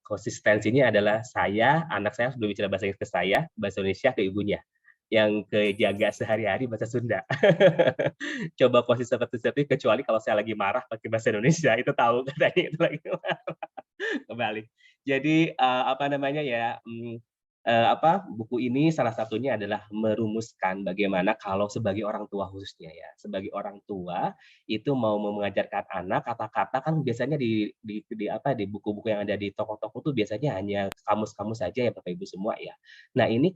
konsistensinya adalah anak saya berbicara bahasa Inggris ke saya, bahasa Indonesia ke ibunya, yang kejaga sehari-hari bahasa Sunda. Coba konsisten seperti kecuali kalau saya lagi marah pakai bahasa Indonesia, itu tahu katanya itu lagi marah. Kembali. Jadi apa namanya ya? Buku ini salah satunya adalah merumuskan bagaimana kalau sebagai orang tua khususnya ya, sebagai orang tua itu mau mengajarkan anak kata-kata kan biasanya di buku-buku yang ada di toko-toko tuh biasanya hanya kamus-kamus saja ya Bapak Ibu semua ya. Nah, ini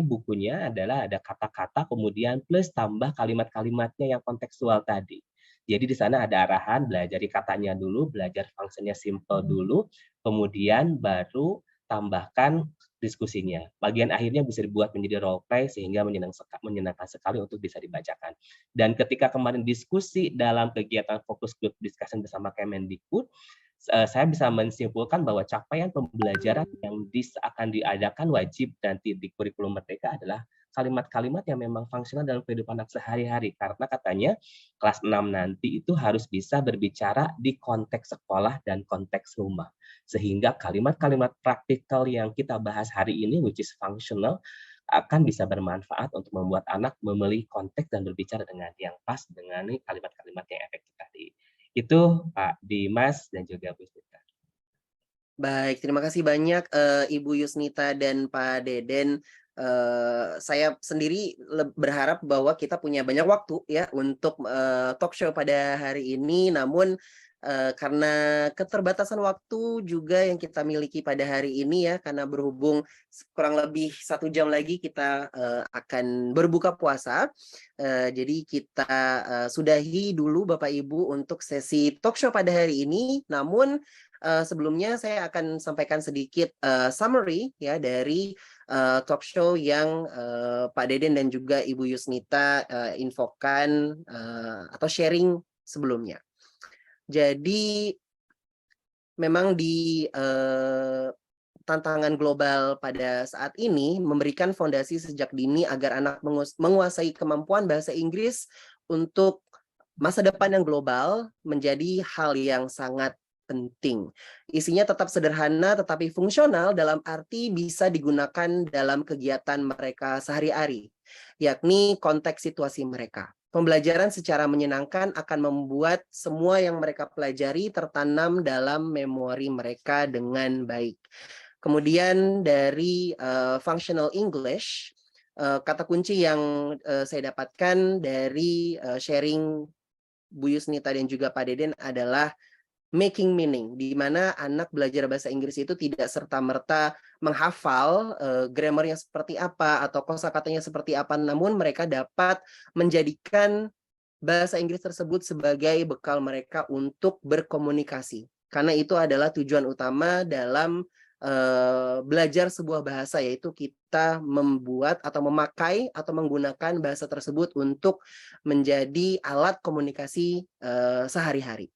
bukunya adalah ada kata-kata kemudian plus tambah kalimat-kalimatnya yang kontekstual tadi. Jadi di sana ada arahan belajar katanya dulu, belajar fungsinya simple dulu, kemudian baru tambahkan diskusinya. Bagian akhirnya bisa dibuat menjadi role play sehingga menyenangkan sekali untuk bisa dibacakan. Dan ketika kemarin diskusi dalam kegiatan fokus group discussion bersama Kemendikbud, saya bisa menyimpulkan bahwa capaian pembelajaran yang akan diadakan wajib nanti di kurikulum Merdeka adalah kalimat-kalimat yang memang fungsional dalam kehidupan anak sehari-hari. Karena katanya kelas 6 nanti itu harus bisa berbicara di konteks sekolah dan konteks rumah. Sehingga kalimat-kalimat praktikal yang kita bahas hari ini, which is functional, akan bisa bermanfaat untuk membuat anak memilih konteks dan berbicara dengan yang pas dengan kalimat-kalimat yang efektif tadi. Itu Pak Dimas dan juga Bu Yusnita. Baik, terima kasih banyak Ibu Yusnita dan Pak Deden. Saya sendiri berharap bahwa kita punya banyak waktu ya untuk talk show pada hari ini, namun karena keterbatasan waktu juga yang kita miliki pada hari ini ya, karena berhubung kurang lebih 1 jam lagi kita akan berbuka puasa, jadi kita sudahi dulu Bapak Ibu untuk sesi talk show pada hari ini. Namun sebelumnya saya akan sampaikan sedikit summary ya dari talk show yang Pak Deden dan juga Ibu Yusnita infokan atau sharing sebelumnya. Jadi memang di tantangan global pada saat ini memberikan fondasi sejak dini agar anak menguasai kemampuan bahasa Inggris untuk masa depan yang global menjadi hal yang sangat penting. Isinya tetap sederhana tetapi fungsional dalam arti bisa digunakan dalam kegiatan mereka sehari-hari, yakni konteks situasi mereka. Pembelajaran secara menyenangkan akan membuat semua yang mereka pelajari tertanam dalam memori mereka dengan baik. Kemudian dari functional English, kata kunci yang saya dapatkan dari sharing Bu Yusnita dan juga Pak Deden adalah making meaning, di mana anak belajar bahasa Inggris itu tidak serta-merta menghafal grammarnya seperti apa atau kosakatanya seperti apa, namun mereka dapat menjadikan bahasa Inggris tersebut sebagai bekal mereka untuk berkomunikasi. Karena itu adalah tujuan utama dalam belajar sebuah bahasa, yaitu kita membuat atau memakai atau menggunakan bahasa tersebut untuk menjadi alat komunikasi sehari-hari.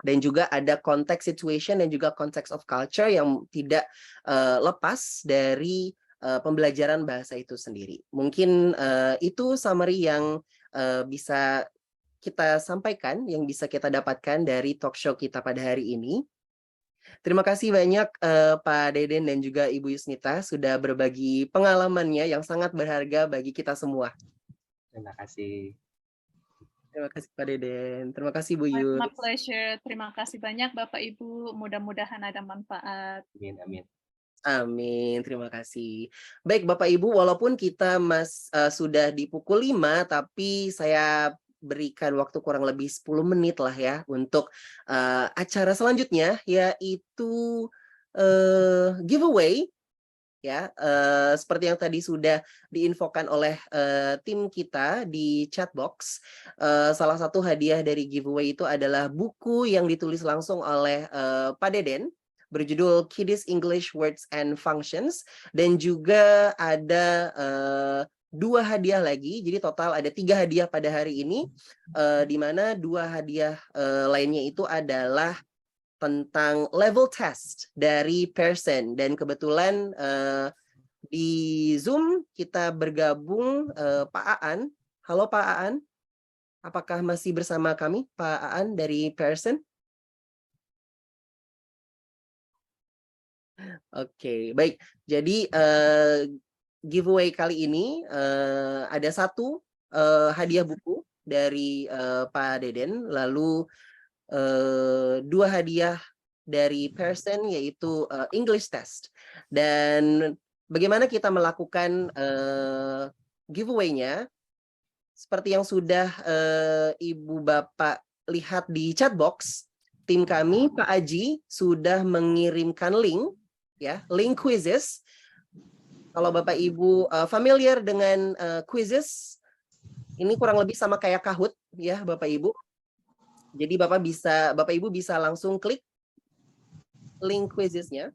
Dan juga ada konteks situation dan juga konteks of culture yang tidak lepas dari pembelajaran bahasa itu sendiri. Mungkin itu summary yang bisa kita sampaikan, yang bisa kita dapatkan dari talk show kita pada hari ini. Terima kasih banyak Pak Deden dan juga Ibu Yusnita sudah berbagi pengalamannya yang sangat berharga bagi kita semua. Terima kasih. Terima kasih Pak Deden. Terima kasih Bu My Yus. pleasure. Terima kasih banyak Bapak Ibu. Mudah-mudahan ada manfaat. Amin, amin. Amin, terima kasih. Baik Bapak Ibu, walaupun kita sudah di pukul 5, tapi saya berikan waktu kurang lebih 10 menit lah ya untuk acara selanjutnya, yaitu giveaway. Ya, seperti yang tadi sudah diinfokan oleh tim kita di chat box, salah satu hadiah dari giveaway itu adalah buku yang ditulis langsung oleh Pak Deden berjudul Kiddies English Words and Functions, dan juga ada 2 hadiah lagi, jadi total ada 3 hadiah pada hari ini, di mana 2 hadiah lainnya itu adalah tentang level test dari Pearson. Dan kebetulan di Zoom kita bergabung Pak Aan. Halo Pak Aan, apakah masih bersama kami Pak Aan dari Pearson? Oke, baik. Jadi giveaway kali ini ada 1 hadiah buku dari Pak Deden, lalu 2 hadiah dari Pearson, yaitu English test. Dan bagaimana kita melakukan giveaway-nya? Seperti yang sudah Ibu Bapak lihat di chat box, tim kami Pak Aji sudah mengirimkan link, ya, link quizzes. Kalau Bapak Ibu familiar dengan quizzes, ini kurang lebih sama kayak Kahoot ya Bapak Ibu. Jadi Bapak Ibu bisa langsung klik link quizzesnya.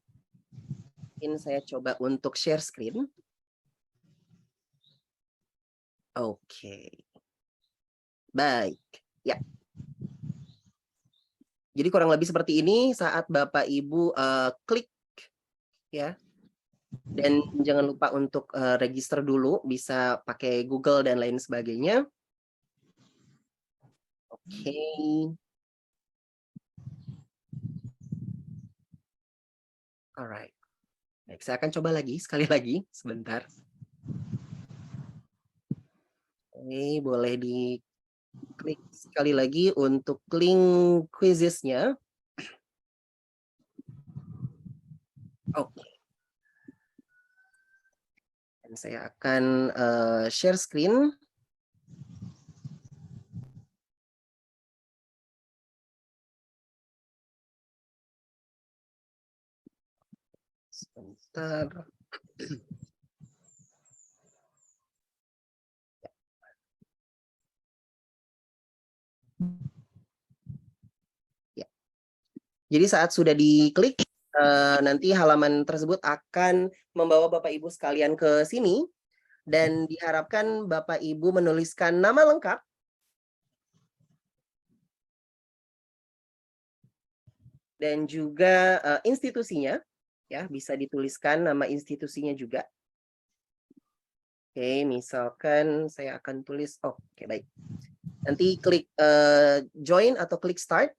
Mungkin saya coba untuk share screen. Oke. Baik. Ya. Jadi kurang lebih seperti ini saat Bapak Ibu klik ya. Dan jangan lupa untuk register dulu, bisa pakai Google dan lain sebagainya. Oke. Alright. Baik, saya akan coba lagi, sekali lagi, sebentar. Oke, boleh diklik sekali lagi untuk link quizzesnya. Oke. Dan saya akan share screen. Sebentar. Ya. Jadi saat sudah diklik, nanti halaman tersebut akan membawa Bapak Ibu sekalian ke sini, dan diharapkan Bapak Ibu menuliskan nama lengkap, dan juga institusinya, ya, bisa dituliskan nama institusinya juga. Oke, misalkan saya akan tulis, oke baik. Nanti klik join atau klik start.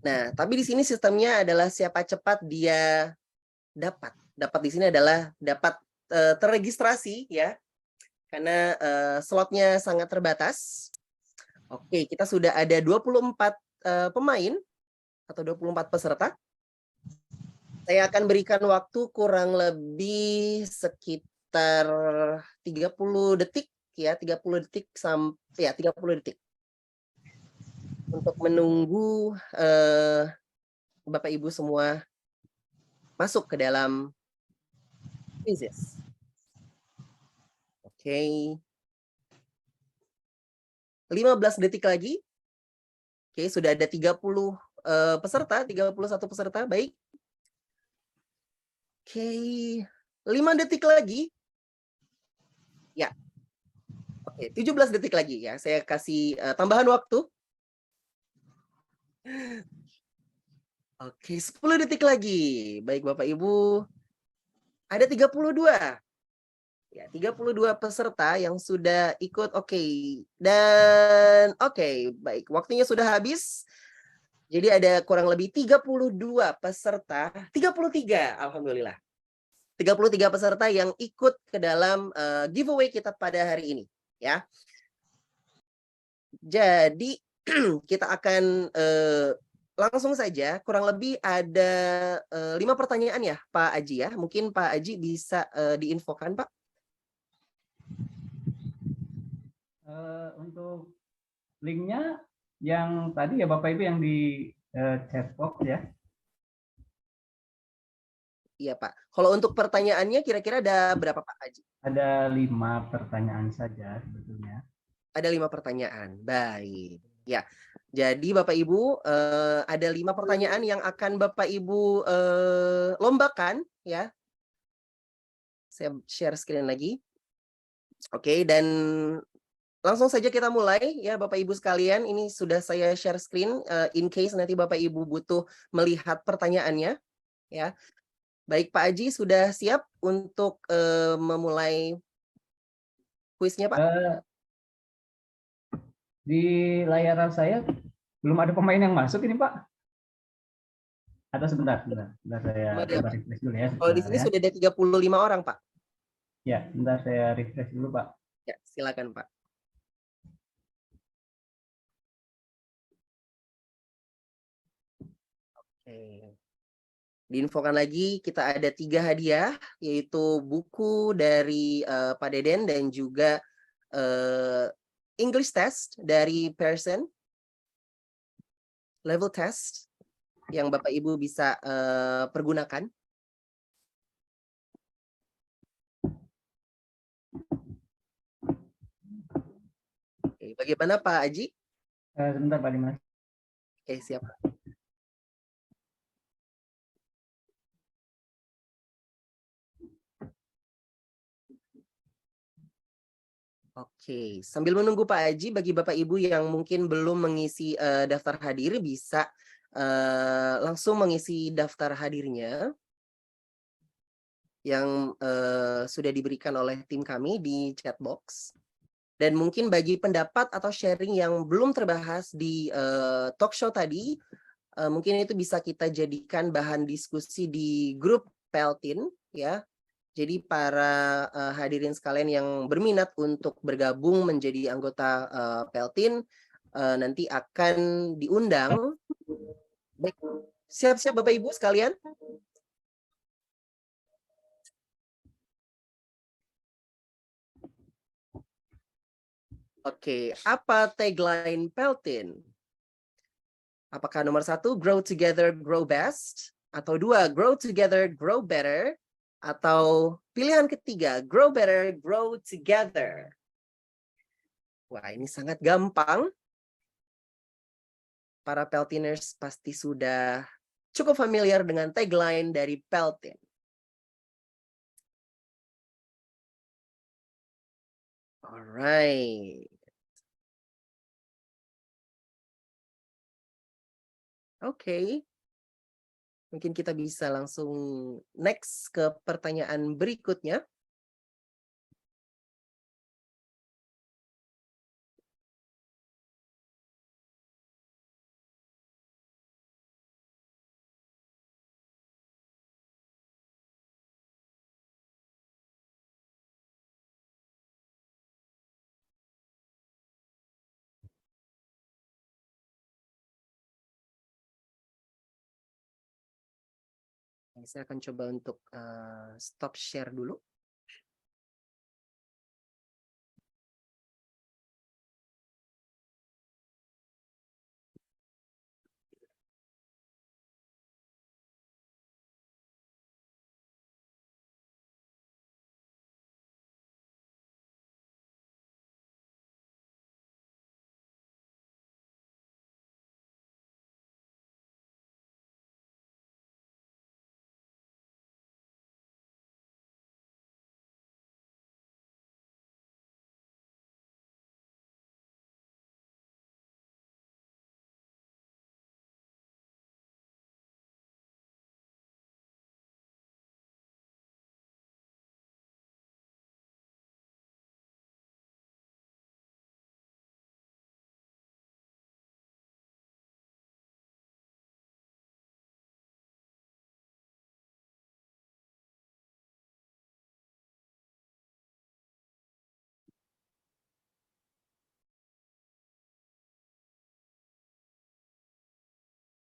Nah, tapi di sini sistemnya adalah siapa cepat dia dapat. Dapat di sini adalah dapat terregistrasi ya. Karena slotnya sangat terbatas. Oke, kita sudah ada 24 pemain atau 24 peserta. Saya akan berikan waktu kurang lebih sekitar 30 detik ya, 30 detik sampai ya 30 detik. Untuk menunggu Bapak Ibu semua masuk ke dalam quizzes. Oke. 15 detik lagi. Oke, sudah ada 30 peserta, 31 peserta, baik. Oke, 5 detik lagi. Ya. Oke, 17 detik lagi ya. Saya kasih tambahan waktu. Oke, 10 detik lagi. Baik Bapak Ibu. Ada 32. Ya, 32 peserta yang sudah ikut. Oke. Dan oke, baik. Waktunya sudah habis. Jadi ada kurang lebih 32 peserta, 33 alhamdulillah. 33 peserta yang ikut ke dalam giveaway kita pada hari ini, ya. Jadi kita akan langsung saja, kurang lebih ada 5 pertanyaan ya Pak Aji ya. Mungkin Pak Aji bisa diinfokan Pak. Untuk linknya yang tadi ya Bapak Ibu yang di chat box ya. Iya Pak. Kalau untuk pertanyaannya kira-kira ada berapa Pak Aji? Ada 5 pertanyaan saja sebetulnya. Ada 5 pertanyaan. Baik. Ya. Jadi Bapak Ibu ada 5 pertanyaan yang akan Bapak Ibu lombakan ya. Saya share screen lagi. Oke, dan langsung saja kita mulai ya Bapak Ibu sekalian. Ini sudah saya share screen in case nanti Bapak Ibu butuh melihat pertanyaannya ya. Baik Pak Aji sudah siap untuk memulai kuisnya Pak? Di layar saya belum ada pemain yang masuk ini Pak. Atau sebentar saya refresh dulu ya. Kalau di sini sudah ada 35 orang Pak. Ya, sebentar saya refresh dulu Pak. Ya, silakan Pak. Oke. Diinfokan lagi kita ada 3 hadiah, yaitu buku dari Pak Deden dan juga English test dari Pearson, level test yang Bapak Ibu bisa pergunakan. Oke, bagaimana Pak Aji? Sebentar Pak Dimas. Oke, siap. Oke, sambil menunggu Pak Aji, bagi Bapak Ibu yang mungkin belum mengisi daftar hadir, bisa langsung mengisi daftar hadirnya yang sudah diberikan oleh tim kami di chat box. Dan mungkin bagi pendapat atau sharing yang belum terbahas di talk show tadi, mungkin itu bisa kita jadikan bahan diskusi di grup Peltin, ya. Jadi para hadirin sekalian yang berminat untuk bergabung menjadi anggota Peltin nanti akan diundang. Baik, siap-siap Bapak Ibu sekalian. Oke, apa tagline Peltin? Apakah nomor 1, grow together, grow best? Atau 2, grow together, grow better? Atau pilihan ketiga, grow better, grow together. Wah, ini sangat gampang. Para Peltiners pasti sudah cukup familiar dengan tagline dari Peltin. Alright. Oke. Mungkin kita bisa langsung next ke pertanyaan berikutnya. Saya akan coba untuk stop share dulu.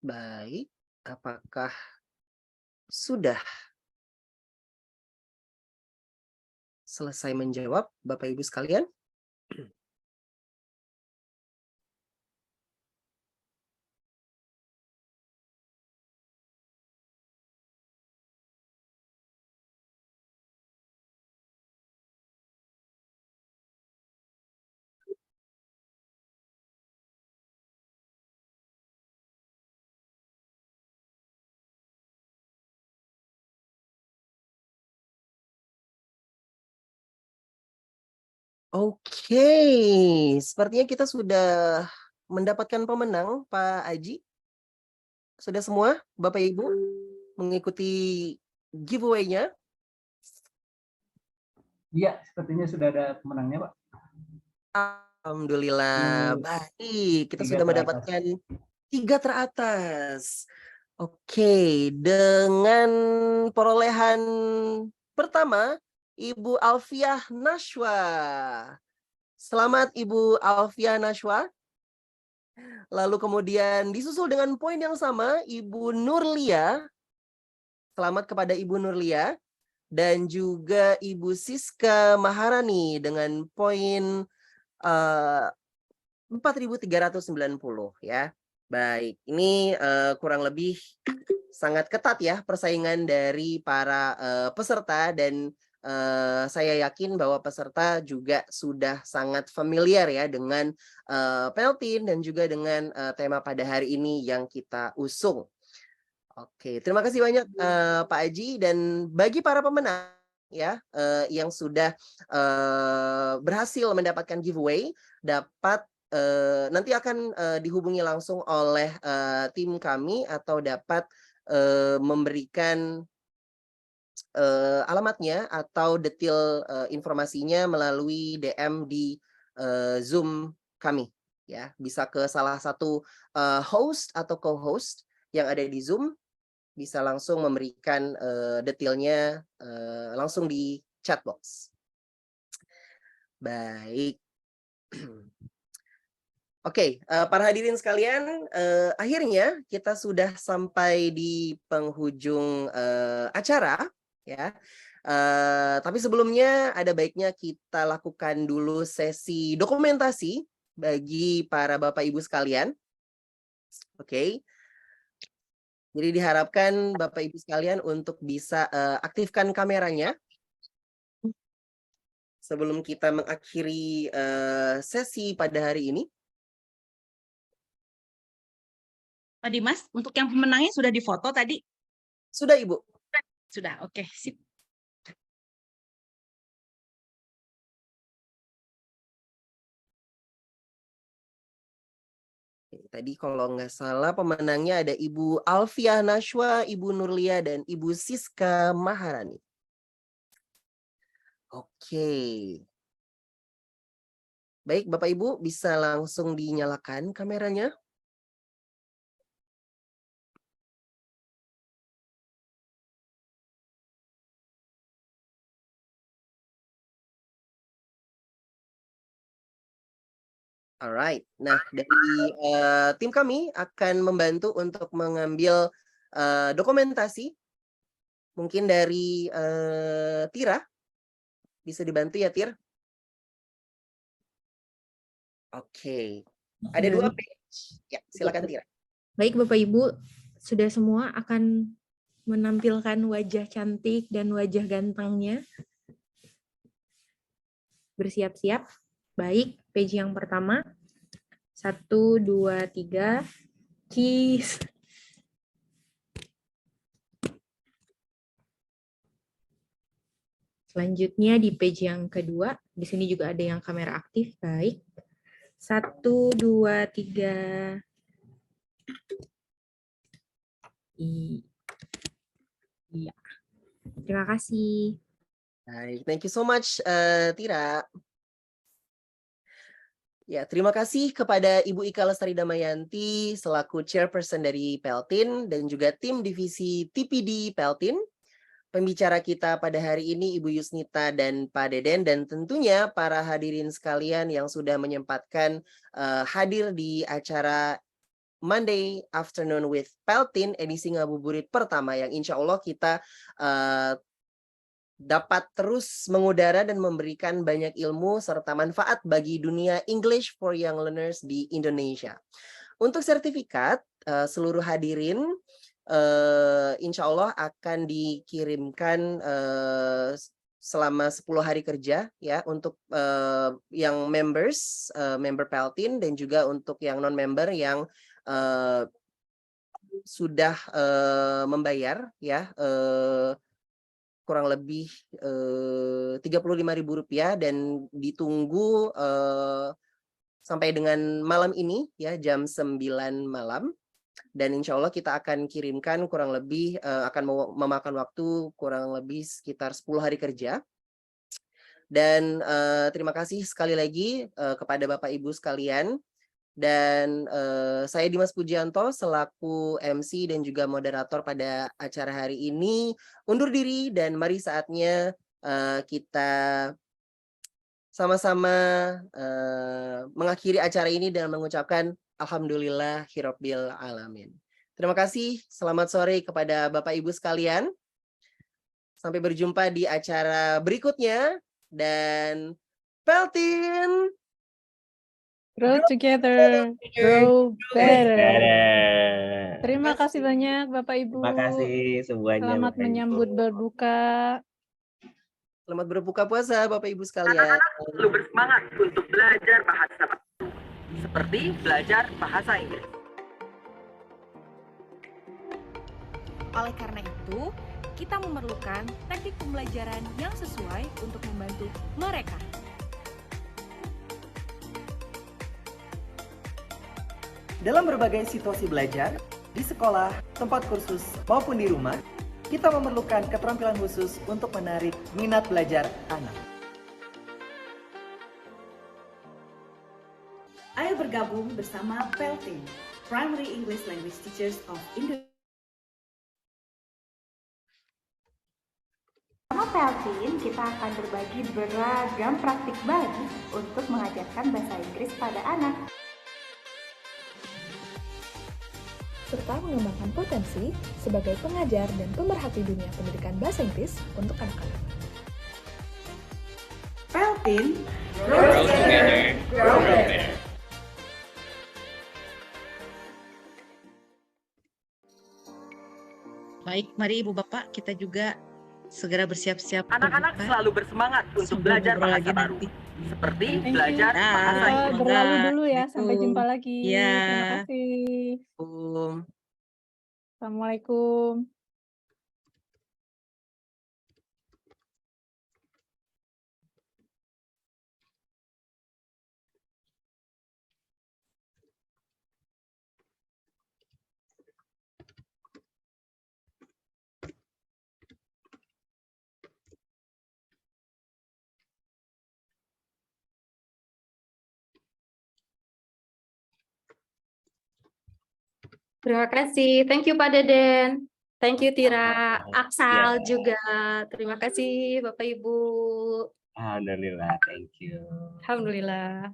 Baik, apakah sudah selesai menjawab, Bapak Ibu sekalian? Oke, sepertinya kita sudah mendapatkan pemenang, Pak Aji. Sudah semua, Bapak Ibu, mengikuti giveaway-nya? Iya, sepertinya sudah ada pemenangnya, Pak. Alhamdulillah, baik. Kita 3 sudah teratas. mendapatkan 3 teratas. Oke, dengan perolehan pertama, Ibu Alfiah Nashwa. Selamat Ibu Alfiah Nashwa. Lalu kemudian disusul dengan poin yang sama, Ibu Nurlia. Selamat kepada Ibu Nurlia. Dan juga Ibu Siska Maharani dengan poin 4.390 ya. Baik, ini kurang lebih sangat ketat ya persaingan dari para peserta, dan saya yakin bahwa peserta juga sudah sangat familiar ya dengan Peltin dan juga dengan tema pada hari ini yang kita usung. Oke, terima kasih banyak Pak Aji, dan bagi para pemenang ya yang sudah berhasil mendapatkan giveaway dapat nanti akan dihubungi langsung oleh tim kami atau dapat memberikan alamatnya atau detail informasinya melalui DM di Zoom kami ya. Bisa ke salah satu host atau co-host yang ada di Zoom, bisa langsung memberikan detailnya langsung di chat box. Baik. Oke, para hadirin sekalian, akhirnya kita sudah sampai di penghujung acara, ya. Tapi sebelumnya ada baiknya kita lakukan dulu sesi dokumentasi bagi para Bapak Ibu sekalian. Oke. Jadi diharapkan Bapak Ibu sekalian untuk bisa aktifkan kameranya sebelum kita mengakhiri sesi pada hari ini. Pak Dimas, untuk yang pemenangnya sudah difoto tadi? Sudah, Ibu. Sudah, oke, sip. Tadi kalau nggak salah pemenangnya ada Ibu Alfiah Nashwa, Ibu Nurlia, dan Ibu Siska Maharani. Oke. Baik, Bapak Ibu bisa langsung dinyalakan kameranya. Alright, nah dari tim kami akan membantu untuk mengambil dokumentasi Mungkin dari Tira, bisa dibantu ya Tir? Oke, ada 2 page. Ya, silakan Tira. Baik Bapak Ibu, sudah semua akan menampilkan wajah cantik dan wajah gantengnya. Bersiap-siap. Baik, page yang pertama. 1, 2, 3. Cheese. Selanjutnya di page yang kedua, di sini juga ada yang kamera aktif. Baik. 1, 2, 3. Iya. Terima kasih. Baik, thank you so much Tira. Ya, terima kasih kepada Ibu Ika Lestari Damayanti selaku chairperson dari Peltin dan juga tim divisi TPD Peltin. Pembicara kita pada hari ini Ibu Yusnita dan Pak Deden, dan tentunya para hadirin sekalian yang sudah menyempatkan hadir di acara Monday Afternoon with Peltin edisi ngabuburit pertama yang insya Allah kita dapat terus mengudara dan memberikan banyak ilmu serta manfaat bagi dunia English for Young Learners di Indonesia. Untuk sertifikat, seluruh hadirin insya Allah akan dikirimkan selama 10 hari kerja ya untuk yang members, member Peltin, dan juga untuk yang non-member yang sudah membayar ya kurang lebih Rp35.000 dan ditunggu sampai dengan malam ini ya jam 9 malam, dan insya Allah kita akan kirimkan kurang lebih akan memakan waktu kurang lebih sekitar 10 hari kerja. Dan terima kasih sekali lagi kepada Bapak Ibu sekalian. Dan saya Dimas Pujianto selaku MC dan juga moderator pada acara hari ini undur diri, dan mari saatnya kita sama-sama mengakhiri acara ini dengan mengucapkan Alhamdulillahirabbil alamin. Terima kasih, selamat sore kepada Bapak Ibu sekalian. Sampai berjumpa di acara berikutnya, dan Peltin Grow together, grow better. Terima kasih banyak Bapak Ibu. Terima kasih semuanya. Selamat Bapak Ibu. menyambut berbuka. Selamat berbuka puasa Bapak Ibu sekalian. Anak-anak selalu bersemangat untuk belajar bahasa baru, seperti belajar bahasa Inggris. Oleh karena itu, kita memerlukan teknik pembelajaran yang sesuai untuk membantu mereka. Dalam berbagai situasi belajar, di sekolah, tempat kursus, maupun di rumah, kita memerlukan keterampilan khusus untuk menarik minat belajar anak. Ayo bergabung bersama Peltin, Primary English Language Teachers of Indonesia. Sama Peltin, kita akan berbagi beragam praktik baru untuk mengajarkan bahasa Inggris pada anak, serta mengembangkan potensi sebagai pengajar dan pemerhati dunia pendidikan bahasa Inggris untuk anak-anak. Peltin, grow together, grow better. Baik, mari Ibu Bapak kita juga segera bersiap-siap. Anak-anak selalu bersemangat untuk belajar bahasa baru, seperti belajar bahasa Inggris. Berlalu dulu ya, sampai jumpa lagi. Ya. Terima kasih. Assalamualaikum. Terima kasih. Thank you Pak Deden. Thank you Tira, Aksal juga. Terima kasih Bapak Ibu. Alhamdulillah, thank you. Alhamdulillah.